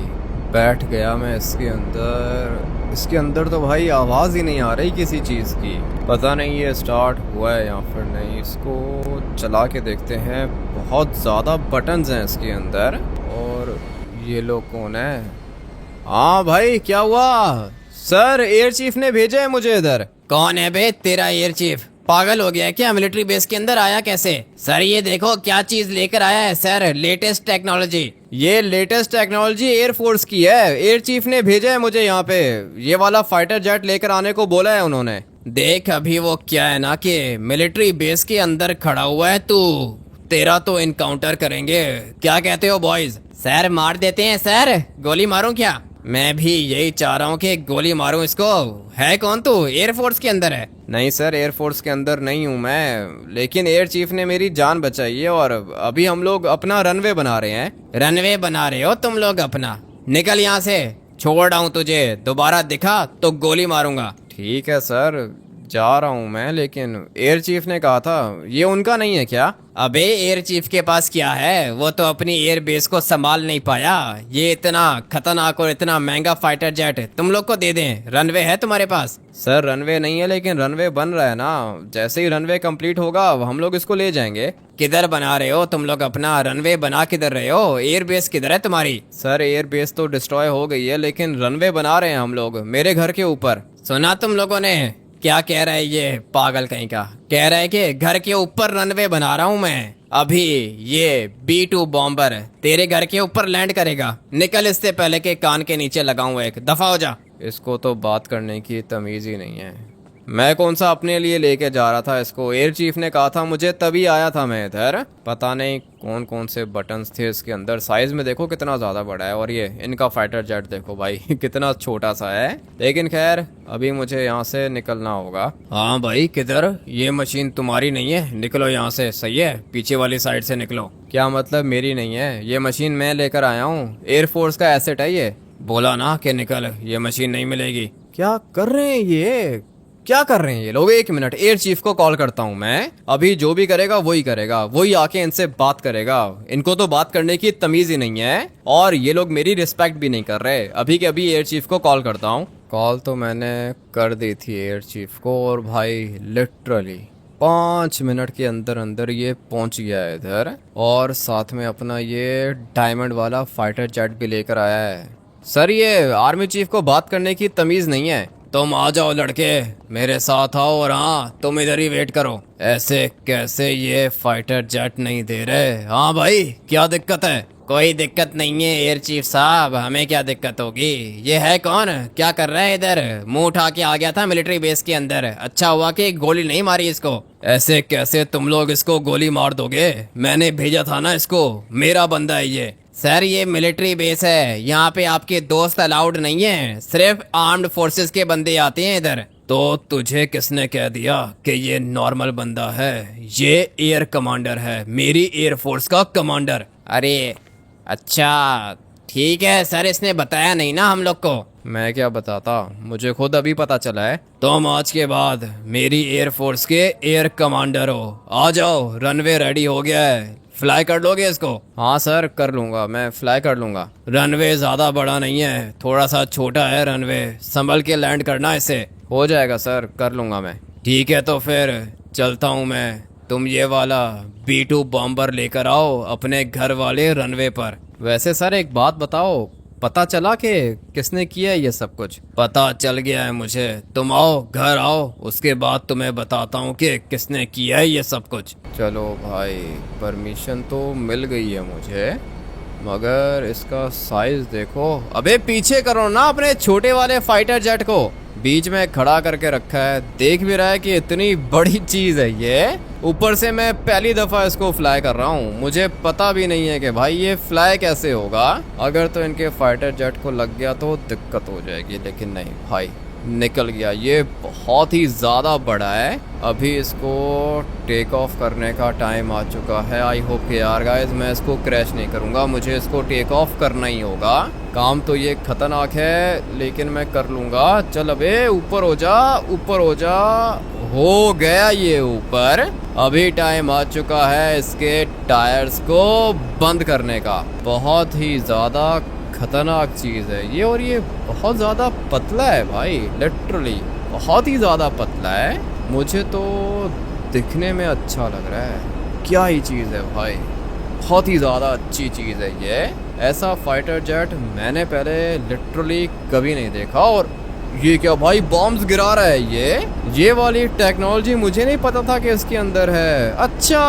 [SPEAKER 1] बैठ गया मैं इसके अंदर। इसके अंदर तो भाई आवाज ही नहीं आ रही किसी चीज की। पता नहीं ये स्टार्ट हुआ है या फिर नहीं। इसको चला के देखते हैं। बहुत ज्यादा बटन्स हैं इसके अंदर। और ये लोग कौन है? हाँ भाई, क्या हुआ? सर, एयर चीफ ने भेजा है मुझे इधर।
[SPEAKER 2] कौन है बे तेरा एयर चीफ? पागल हो गया है क्या? मिलिट्री बेस के अंदर आया कैसे? सर ये देखो क्या चीज लेकर आया है सर, लेटेस्ट टेक्नोलॉजी।
[SPEAKER 1] ये लेटेस्ट टेक्नोलॉजी एयरफोर्स की है। एयर चीफ ने भेजा है मुझे यहाँ पे। ये वाला फाइटर जेट लेकर आने को बोला है उन्होंने।
[SPEAKER 2] देख, अभी वो क्या है ना कि मिलिट्री बेस के अंदर खड़ा हुआ है तू। तेरा तो इनकाउंटर करेंगे। क्या कहते हो बॉयज? सर मार देते हैं सर। गोली मारूं क्या? मैं भी यही चाह रहा हूँ कि गोली मारूं इसको। है कौन तू? एयरफोर्स के अंदर है?
[SPEAKER 1] नहीं सर, एयरफोर्स के अंदर नहीं हूँ मैं, लेकिन एयर चीफ ने मेरी जान बचाई है। और अभी हम लोग अपना रनवे बना रहे हैं।
[SPEAKER 2] रनवे बना रहे हो तुम लोग अपना? निकल यहाँ से, छोड़ रहा हूँ तुझे। दोबारा दिखा तो गोली मारूंगा।
[SPEAKER 1] ठीक है सर, जा रहा हूँ मैं, लेकिन एयर चीफ ने कहा था ये उनका नहीं है क्या?
[SPEAKER 2] अबे एयर चीफ के पास क्या है? वो तो अपनी एयर बेस को संभाल नहीं पाया। ये इतना खतरनाक और इतना महंगा फाइटर जेट तुम लोग को दे दें? रनवे है तुम्हारे पास?
[SPEAKER 1] सर रनवे नहीं है, लेकिन रनवे बन रहा है ना। जैसे ही रनवे कंप्लीट होगा हम लोग इसको ले जाएंगे।
[SPEAKER 2] किधर बना रहे हो तुम लोग अपना रनवे? बना किधर रहे हो? एयर बेस किधर है तुम्हारी?
[SPEAKER 1] सर एयर बेस तो डिस्ट्रॉय हो गई है, लेकिन रनवे बना रहे हैं हम लोग मेरे घर के ऊपर।
[SPEAKER 2] सुना तुम लोगों ने? क्या कह रहा है ये पागल कहीं का? कह रहा है कि घर के ऊपर रनवे बना रहा हूँ मैं। अभी ये B2 बॉम्बर तेरे घर के ऊपर लैंड करेगा। निकल इससे पहले के कान के नीचे लगाऊं एक। दफा हो जा।
[SPEAKER 1] इसको तो बात करने की तमीज ही नहीं है। मैं कौन सा अपने लिए लेके जा रहा था इसको? एयर चीफ ने कहा था मुझे, तभी आया था मैं इधर। पता नहीं कौन कौन से बटन्स थे इसके अंदर। साइज में देखो कितना ज़्यादा बड़ा है। और ये इनका फाइटर जेट देखो भाई कितना छोटा सा है। लेकिन खैर, अभी मुझे यहाँ से निकलना होगा।
[SPEAKER 2] हाँ भाई, किधर? ये मशीन तुम्हारी नहीं है, निकलो यहाँ से। सही है, पीछे वाली साइड से निकलो।
[SPEAKER 1] क्या मतलब मेरी नहीं है? ये मशीन मैं लेकर आया हूँ, एयरफोर्स का एसेट है ये।
[SPEAKER 2] बोला ना कि निकल, ये मशीन नहीं मिलेगी।
[SPEAKER 1] क्या कर रहे हैं ये? क्या कर रहे हैं ये लोग? एक मिनट, एयर चीफ को कॉल करता हूँ मैं। अभी जो भी करेगा वही करेगा, वही आके इनसे बात करेगा। इनको तो बात करने की तमीज ही नहीं है, और ये लोग मेरी रिस्पेक्ट भी नहीं कर रहे। अभी के अभी एयर चीफ को कॉल करता हूँ। कॉल तो मैंने कर दी थी एयर चीफ को, और भाई लिटरली 5 मिनट के अंदर अंदर ये पहुंच गया है इधर। और साथ में अपना ये डायमंड वाला फाइटर जेट भी लेकर आया है। सर ये आर्मी चीफ को बात करने की तमीज नहीं है।
[SPEAKER 2] तुम आ जाओ लड़के, मेरे साथ आओ। और हाँ, तुम इधर ही वेट करो। ऐसे कैसे ये फाइटर जेट नहीं दे रहे? हाँ भाई, क्या दिक्कत है? कोई दिक्कत नहीं है एयर चीफ साहब, हमें क्या दिक्कत होगी? ये है कौन? क्या कर रहा है इधर? मुंह उठा के आ गया था मिलिट्री बेस के अंदर। अच्छा हुआ कि गोली नहीं मारी इसको। ऐसे कैसे तुम लोग इसको गोली मार दोगे? मैंने भेजा था ना इसको, मेरा बंदा है ये। सर ये मिलिट्री बेस है, यहाँ पे आपके दोस्त अलाउड नहीं है, सिर्फ आर्म्ड फोर्सेस के बंदे आते हैं इधर। तो तुझे किसने कह दिया कि ये नॉर्मल बंदा है? ये एयर कमांडर है, मेरी एयर फोर्स का कमांडर। अरे अच्छा, ठीक है सर, इसने बताया नहीं ना हम लोग को।
[SPEAKER 1] मैं क्या बताता, मुझे खुद अभी पता चला है।
[SPEAKER 2] तुम आज के बाद मेरी एयर फोर्स के एयर कमांडर हो। आ जाओ, रनवे रेडी हो गया है, फ्लाई कर लोगे इसको?
[SPEAKER 1] हाँ सर, कर लूँगा, मैं फ्लाई कर लूँगा।
[SPEAKER 2] रनवे ज़्यादा बड़ा नहीं है, थोड़ा सा छोटा है रनवे, संभल के लैंड करना इसे।
[SPEAKER 1] हो जाएगा सर, कर लूँगा मैं।
[SPEAKER 2] ठीक है तो फिर चलता हूँ मैं। तुम ये वाला B2 बॉम्बर लेकर आओ अपने घर वाले रनवे पर।
[SPEAKER 1] वैसे सर एक बात बताओ, पता चला कि किसने किया है ये सब कुछ?
[SPEAKER 2] पता चल गया है मुझे, तुम आओ घर आओ, उसके बाद तुम्हें बताता हूँ कि किसने किया है ये सब कुछ।
[SPEAKER 1] चलो भाई, परमिशन तो मिल गई है मुझे, मगर इसका साइज देखो। अबे पीछे करो ना अपने छोटे वाले फाइटर जेट को, बीच में खड़ा करके रखा है, देख भी रहा है कि इतनी बड़ी चीज है ये। ऊपर से मैं पहली दफा इसको फ्लाई कर रहा हूँ, मुझे पता भी नहीं है कि भाई ये फ्लाई कैसे होगा। अगर तो इनके फाइटर जेट को लग गया तो दिक्कत हो जाएगी, लेकिन नहीं भाई, निकल गया। ये बहुत ही ज़्यादा बड़ा है। अभी इसको टेक ऑफ करने का टाइम आ चुका है। आई होप कि यार गाइस मैं इसको क्रैश नहीं करूँगा, मुझे इसको टेक ऑफ करना ही होगा। काम तो ये खतरनाक है लेकिन मैं कर लूँगा। चल अबे ऊपर हो जा, ऊपर हो जा। हो गया ये ऊपर। अभी टाइम आ चुका है इसके टायर्स को बंद करने का। बहुत ही ज़्यादा खतरनाक चीज़ है ये, और ये बहुत ज़्यादा पतला है भाई, लिटरली बहुत ही ज़्यादा पतला है। मुझे तो दिखने में अच्छा लग रहा है। क्या ही चीज़ है भाई, बहुत ही ज़्यादा अच्छी चीज़ है ये। ऐसा फाइटर जेट मैंने पहले लिटरली कभी नहीं देखा। और ये क्या भाई, बॉम्ब्स गिरा रहा है ये वाली टेक्नोलॉजी मुझे नहीं पता था कि इसके अंदर है। अच्छा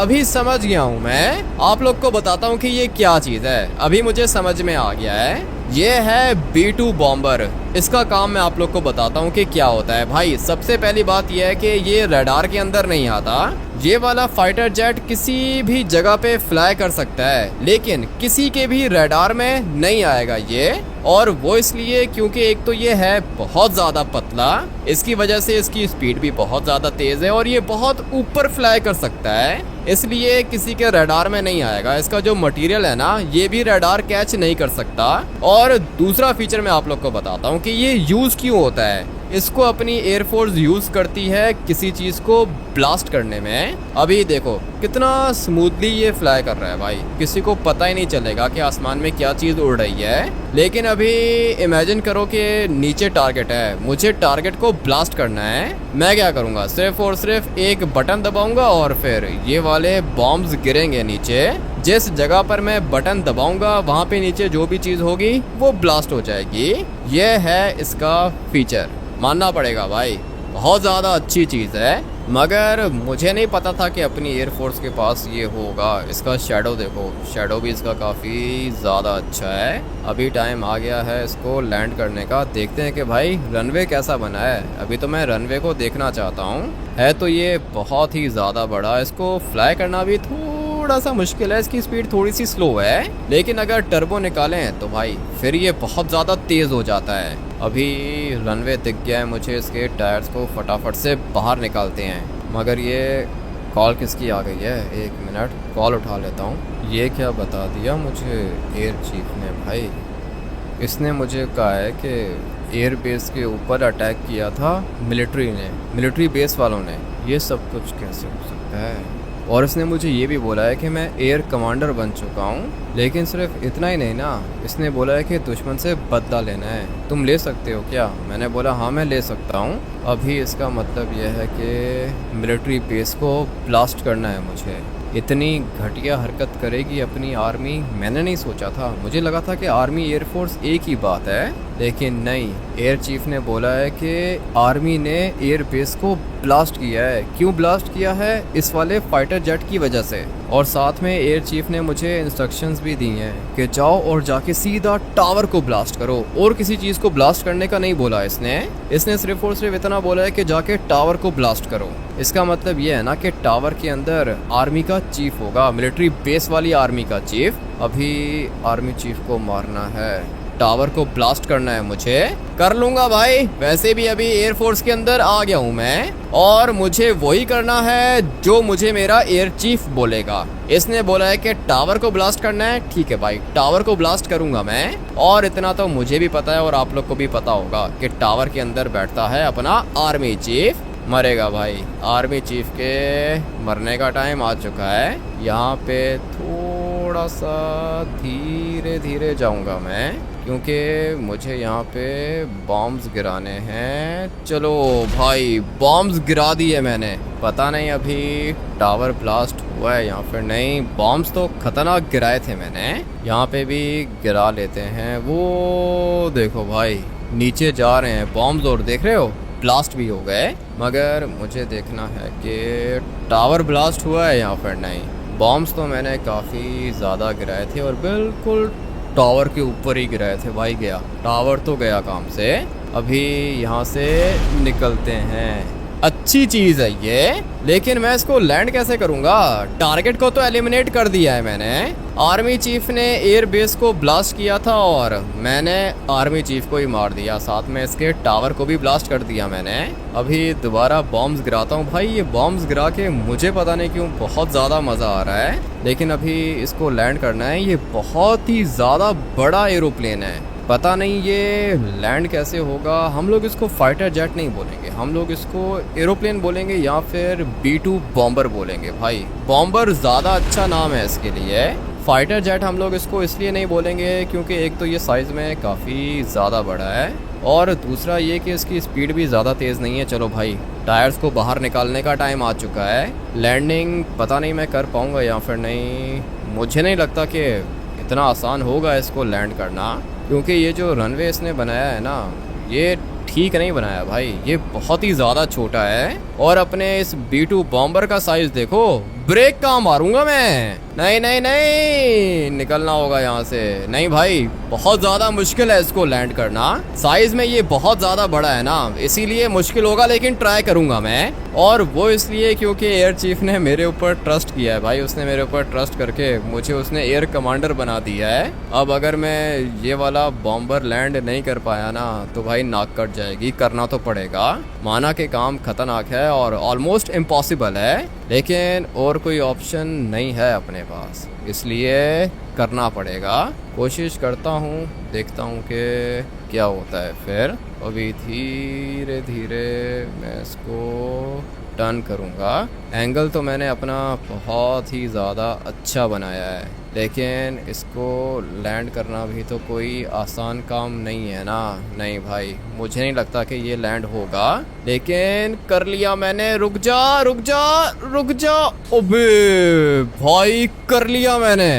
[SPEAKER 1] अभी समझ गया हूँ मैं, आप लोग को बताता हूँ कि ये क्या चीज़ है। अभी मुझे समझ में आ गया है, ये है B2 बॉम्बर। इसका काम मैं आप लोग को बताता हूँ कि क्या होता है। भाई सबसे पहली बात यह है कि ये रडार के अंदर नहीं आता। ये वाला फाइटर जेट किसी भी जगह पे फ्लाई कर सकता है, लेकिन किसी के भी रडार में नहीं आएगा ये। और वो इसलिए क्योंकि एक तो ये है बहुत ज़्यादा पतला, इसकी वजह से इसकी स्पीड भी बहुत ज़्यादा तेज़ है, और ये बहुत ऊपर फ्लाई कर सकता है, इसलिए किसी के रडार में नहीं आएगा। इसका जो मटेरियल है ना, ये भी रडार कैच नहीं कर सकता। और दूसरा फीचर मैं आप लोग को बताता हूँ कि ये यूज़ क्यों होता है। इसको अपनी एयरफोर्स यूज़ करती है किसी चीज़ को ब्लास्ट करने में। अभी देखो कितना स्मूथली ये फ्लाई कर रहा है भाई, किसी को पता ही नहीं चलेगा कि आसमान में क्या चीज़ उड़ रही है। लेकिन अभी इमेजिन करो कि नीचे टारगेट है, मुझे टारगेट को ब्लास्ट करना है। मैं क्या करूँगा, सिर्फ और सिर्फ एक बटन दबाऊंगा और फिर ये वाले बॉम्ब्स गिरेंगे नीचे। जिस जगह पर मैं बटन दबाऊंगा वहाँ पे नीचे जो भी चीज़ होगी वो ब्लास्ट हो जाएगी। ये है इसका फीचर, मानना पड़ेगा भाई, बहुत ज़्यादा अच्छी चीज़ है। मगर मुझे नहीं पता था कि अपनी एयरफोर्स के पास ये होगा। इसका शैडो देखो, शैडो भी इसका काफ़ी ज़्यादा अच्छा है। अभी टाइम आ गया है इसको लैंड करने का। देखते हैं कि भाई रनवे कैसा बना है। अभी तो मैं रनवे को देखना चाहता हूँ। है तो ये बहुत ही ज़्यादा बड़ा, इसको फ्लाई करना भी थोड़ा सा मुश्किल है, इसकी स्पीड थोड़ी सी स्लो है। लेकिन अगर टर्बो निकालें तो भाई फिर ये बहुत ज़्यादा तेज़ हो जाता है। अभी रनवे दिख गया है मुझे, इसके टायर्स को फटाफट से बाहर निकालते हैं। मगर ये कॉल किसकी आ गई है, एक मिनट कॉल उठा लेता हूँ। ये क्या बता दिया मुझे एयर चीफ ने भाई, इसने मुझे कहा है कि एयर बेस के ऊपर अटैक किया था मिलिट्री ने, मिलिट्री बेस वालों ने। ये सब कुछ कैसे हो सकता है? और इसने मुझे ये भी बोला है कि मैं एयर कमांडर बन चुका हूँ। लेकिन सिर्फ इतना ही नहीं ना, इसने बोला है कि दुश्मन से बदला लेना है। तुम ले सकते हो क्या? मैंने बोला हाँ मैं ले सकता हूँ। अभी इसका मतलब यह है कि मिलिट्री बेस को ब्लास्ट करना है मुझे। इतनी घटिया हरकत करेगी अपनी आर्मी, मैंने नहीं सोचा था। मुझे लगा था कि आर्मी एयरफोर्स एक ही बात है, लेकिन नहीं। एयर चीफ ने बोला है कि आर्मी ने एयर बेस को ब्लास्ट किया है। क्यों ब्लास्ट किया है? इस वाले फाइटर जेट की वजह से। और साथ में एयर चीफ ने मुझे इंस्ट्रक्शंस भी दी हैं कि जाओ और जाके सीधा टावर को ब्लास्ट करो। और किसी चीज़ को ब्लास्ट करने का नहीं बोला इसने सिर्फ और सिर्फ इतना बोला है कि जाके टावर को ब्लास्ट करो। इसका मतलब ये है ना कि टावर के अंदर आर्मी का चीफ होगा, मिलिट्री बेस वाली आर्मी का चीफ। अभी आर्मी चीफ को मारना है, टावर को ब्लास्ट करना है मुझे। कर लूंगा भाई, वैसे भी अभी एयरफोर्स के अंदर आ गया हूँ मैं, और मुझे वही करना है जो मुझे मेरा एयर चीफ बोलेगा। इसने बोला है कि टावर को ब्लास्ट करना है, ठीक है भाई टावर को ब्लास्ट करूंगा मैं। और इतना तो मुझे भी पता है और आप लोग को भी पता होगा कि टावर के अंदर बैठता है अपना आर्मी चीफ। मरेगा भाई। आर्मी चीफ के मरने का टाइम आ चुका है। यहाँ पे थोड़ा सा धीरे धीरे जाऊंगा मैं, क्योंकि मुझे यहाँ पे बॉम्ब्स गिराने हैं। चलो भाई, बॉम्ब्स गिरा दिए मैंने। पता नहीं अभी टावर ब्लास्ट हुआ है या फिर नहीं। बॉम्ब्स तो खतरनाक गिराए थे मैंने। यहाँ पे भी गिरा लेते हैं। वो देखो भाई, नीचे जा रहे हैं बॉम्ब्स और देख रहे हो ब्लास्ट भी हो गए। मगर मुझे देखना है कि टावर ब्लास्ट हुआ है या फिर नहीं। बॉम्ब्स तो मैंने काफ़ी ज़्यादा गिराए थे और बिल्कुल टावर के ऊपर ही गिराए थे भाई। गया टावर तो गया काम से। अभी यहाँ से निकलते हैं। अच्छी चीज़ है ये, लेकिन मैं इसको लैंड कैसे करूँगा? टारगेट को तो एलिमिनेट कर दिया है मैंने। आर्मी चीफ ने एयर बेस को ब्लास्ट किया था और मैंने आर्मी चीफ को ही मार दिया। साथ में इसके टावर को भी ब्लास्ट कर दिया मैंने। अभी दोबारा बॉम्ब्स गिराता हूँ भाई। ये बॉम्ब्स गिरा के मुझे पता नहीं क्यों बहुत ज़्यादा मज़ा आ रहा है। लेकिन अभी इसको लैंड करना है। ये बहुत ही ज़्यादा बड़ा एरोप्लेन है। पता नहीं ये लैंड कैसे होगा। हम लोग इसको फाइटर जेट नहीं बोलेंगे, हम लोग इसको एरोप्लेन बोलेंगे या फिर B2 बॉम्बर बोलेंगे भाई। बॉम्बर ज़्यादा अच्छा नाम है इसके लिए। फाइटर जेट हम लोग इसको इसलिए नहीं बोलेंगे क्योंकि एक तो ये साइज़ में काफ़ी ज़्यादा बड़ा है और दूसरा ये कि इसकी स्पीड भी ज़्यादा तेज़ नहीं है। चलो भाई, टायर्स को बाहर निकालने का टाइम आ चुका है। लैंडिंग पता नहीं मैं कर पाऊँगा या फिर नहीं। मुझे नहीं लगता कि इतना आसान होगा इसको लैंड करना, क्योंकि ये जो रनवे इसने बनाया है ना, ये ठीक नहीं बनाया भाई। ये बहुत ही ज़्यादा छोटा है और अपने इस B2 बॉम्बर का साइज़ देखो। ब्रेक कहाँ मारूंगा मैं? नहीं नहीं नहीं, निकलना होगा यहाँ से। नहीं भाई, बहुत ज़्यादा मुश्किल है इसको लैंड करना। साइज़ में ये बहुत ज़्यादा बड़ा है ना, इसीलिए मुश्किल होगा, लेकिन ट्राई करूँगा मैं। और वो इसलिए क्योंकि एयर चीफ ने मेरे ऊपर ट्रस्ट किया है भाई। उसने मेरे ऊपर ट्रस्ट करके मुझे उसने एयर कमांडर बना दिया है। अब अगर मैं ये वाला बॉम्बर लैंड नहीं कर पाया ना तो भाई नाक कट जाएगी। करना तो पड़ेगा। माना कि काम खतरनाक है और ऑलमोस्ट इम्पॉसिबल है, लेकिन और कोई ऑप्शन नहीं है अपने पास, इसलिए करना पड़ेगा। कोशिश करता हूँ, देखता हूँ कि क्या होता है फिर। अभी धीरे धीरे मैं इसको टर्न करूँगा। एंगल तो मैंने अपना बहुत ही ज़्यादा अच्छा बनाया है, लेकिन इसको लैंड करना भी तो कोई आसान काम नहीं है ना। नहीं भाई, मुझे नहीं लगता कि ये लैंड होगा, लेकिन कर लिया मैंने। रुक जा रुक जा रुक जा। ओबे भाई, कर लिया मैंने।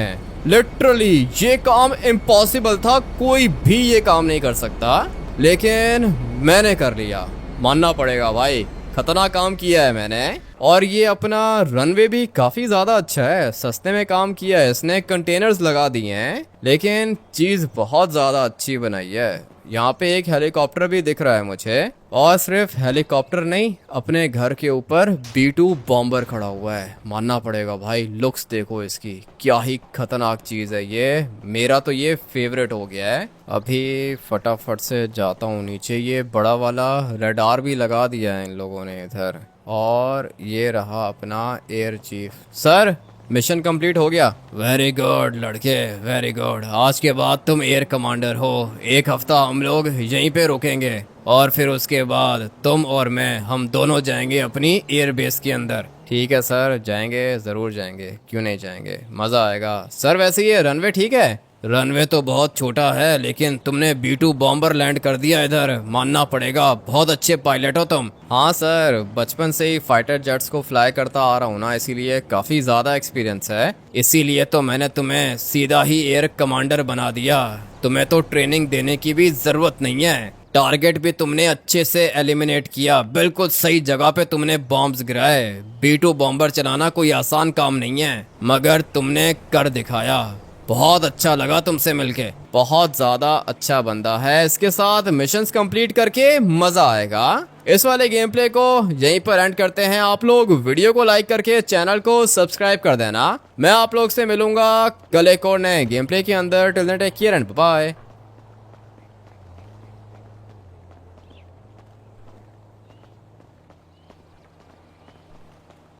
[SPEAKER 1] लिटरली ये काम इम्पॉसिबल था, कोई भी ये काम नहीं कर सकता, लेकिन मैंने कर लिया। मानना पड़ेगा भाई, खतरनाक काम किया है मैंने। और ये अपना रनवे भी काफ़ी ज़्यादा अच्छा है, सस्ते में काम किया है इसने। कंटेनर्स लगा दिए हैं, लेकिन चीज़ बहुत ज़्यादा अच्छी बनाई है। यहाँ पे एक हेलीकॉप्टर भी दिख रहा है मुझे, और सिर्फ हेलीकॉप्टर नहीं, अपने घर के ऊपर B2 बॉम्बर खड़ा हुआ है। मानना पड़ेगा भाई, लुक्स देखो इसकी, क्या ही खतरनाक चीज़ है ये। मेरा तो ये फेवरेट हो गया है। अभी फटाफट से जाता हूँ नीचे। ये बड़ा वाला रडार भी लगा दिया है इन लोगों ने इधर। और ये रहा अपना air chief. Sir, mission complete हो गया।
[SPEAKER 2] वेरी गुड लड़के, वेरी गुड। आज के बाद तुम एयर कमांडर हो। एक हफ्ता हम लोग यहीं पे रुकेंगे और फिर उसके बाद तुम और मैं, हम दोनों जाएंगे अपनी एयर बेस के अंदर।
[SPEAKER 1] ठीक है सर, जाएंगे, ज़रूर जाएंगे, क्यों नहीं जाएंगे, मज़ा आएगा। सर वैसे ये रनवे ठीक है?
[SPEAKER 2] रनवे तो बहुत छोटा है, लेकिन तुमने B2 बॉम्बर लैंड कर दिया इधर, मानना पड़ेगा। बहुत अच्छे पायलट हो तुम।
[SPEAKER 1] हाँ सर, बचपन से ही फाइटर जेट्स को फ्लाई करता आ रहा हूँ ना, इसीलिए काफ़ी ज़्यादा एक्सपीरियंस है।
[SPEAKER 2] इसीलिए तो मैंने तुम्हें सीधा ही एयर कमांडर बना दिया। तुम्हें तो ट्रेनिंग देने की भी ज़रूरत नहीं है। टारगेट भी तुमने अच्छे से एलिमिनेट किया, बिल्कुल सही जगह पे तुमने बॉम्ब्स गिराए। B2 बॉम्बर चलाना कोई आसान काम नहीं है, मगर तुमने कर दिखाया। बहुत अच्छा लगा तुमसे मिलके।
[SPEAKER 1] बहुत ज़्यादा अच्छा बंदा है, इसके साथ मिशंस कंप्लीट करके मज़ा आएगा। इस वाले गेम प्ले को यहीं पर एंड करते हैं। आप लोग वीडियो को लाइक करके चैनल को सब्सक्राइब कर देना। मैं आप लोग से मिलूंगा कल एक और नए गेम प्ले के अंदर। Till then take care and bye.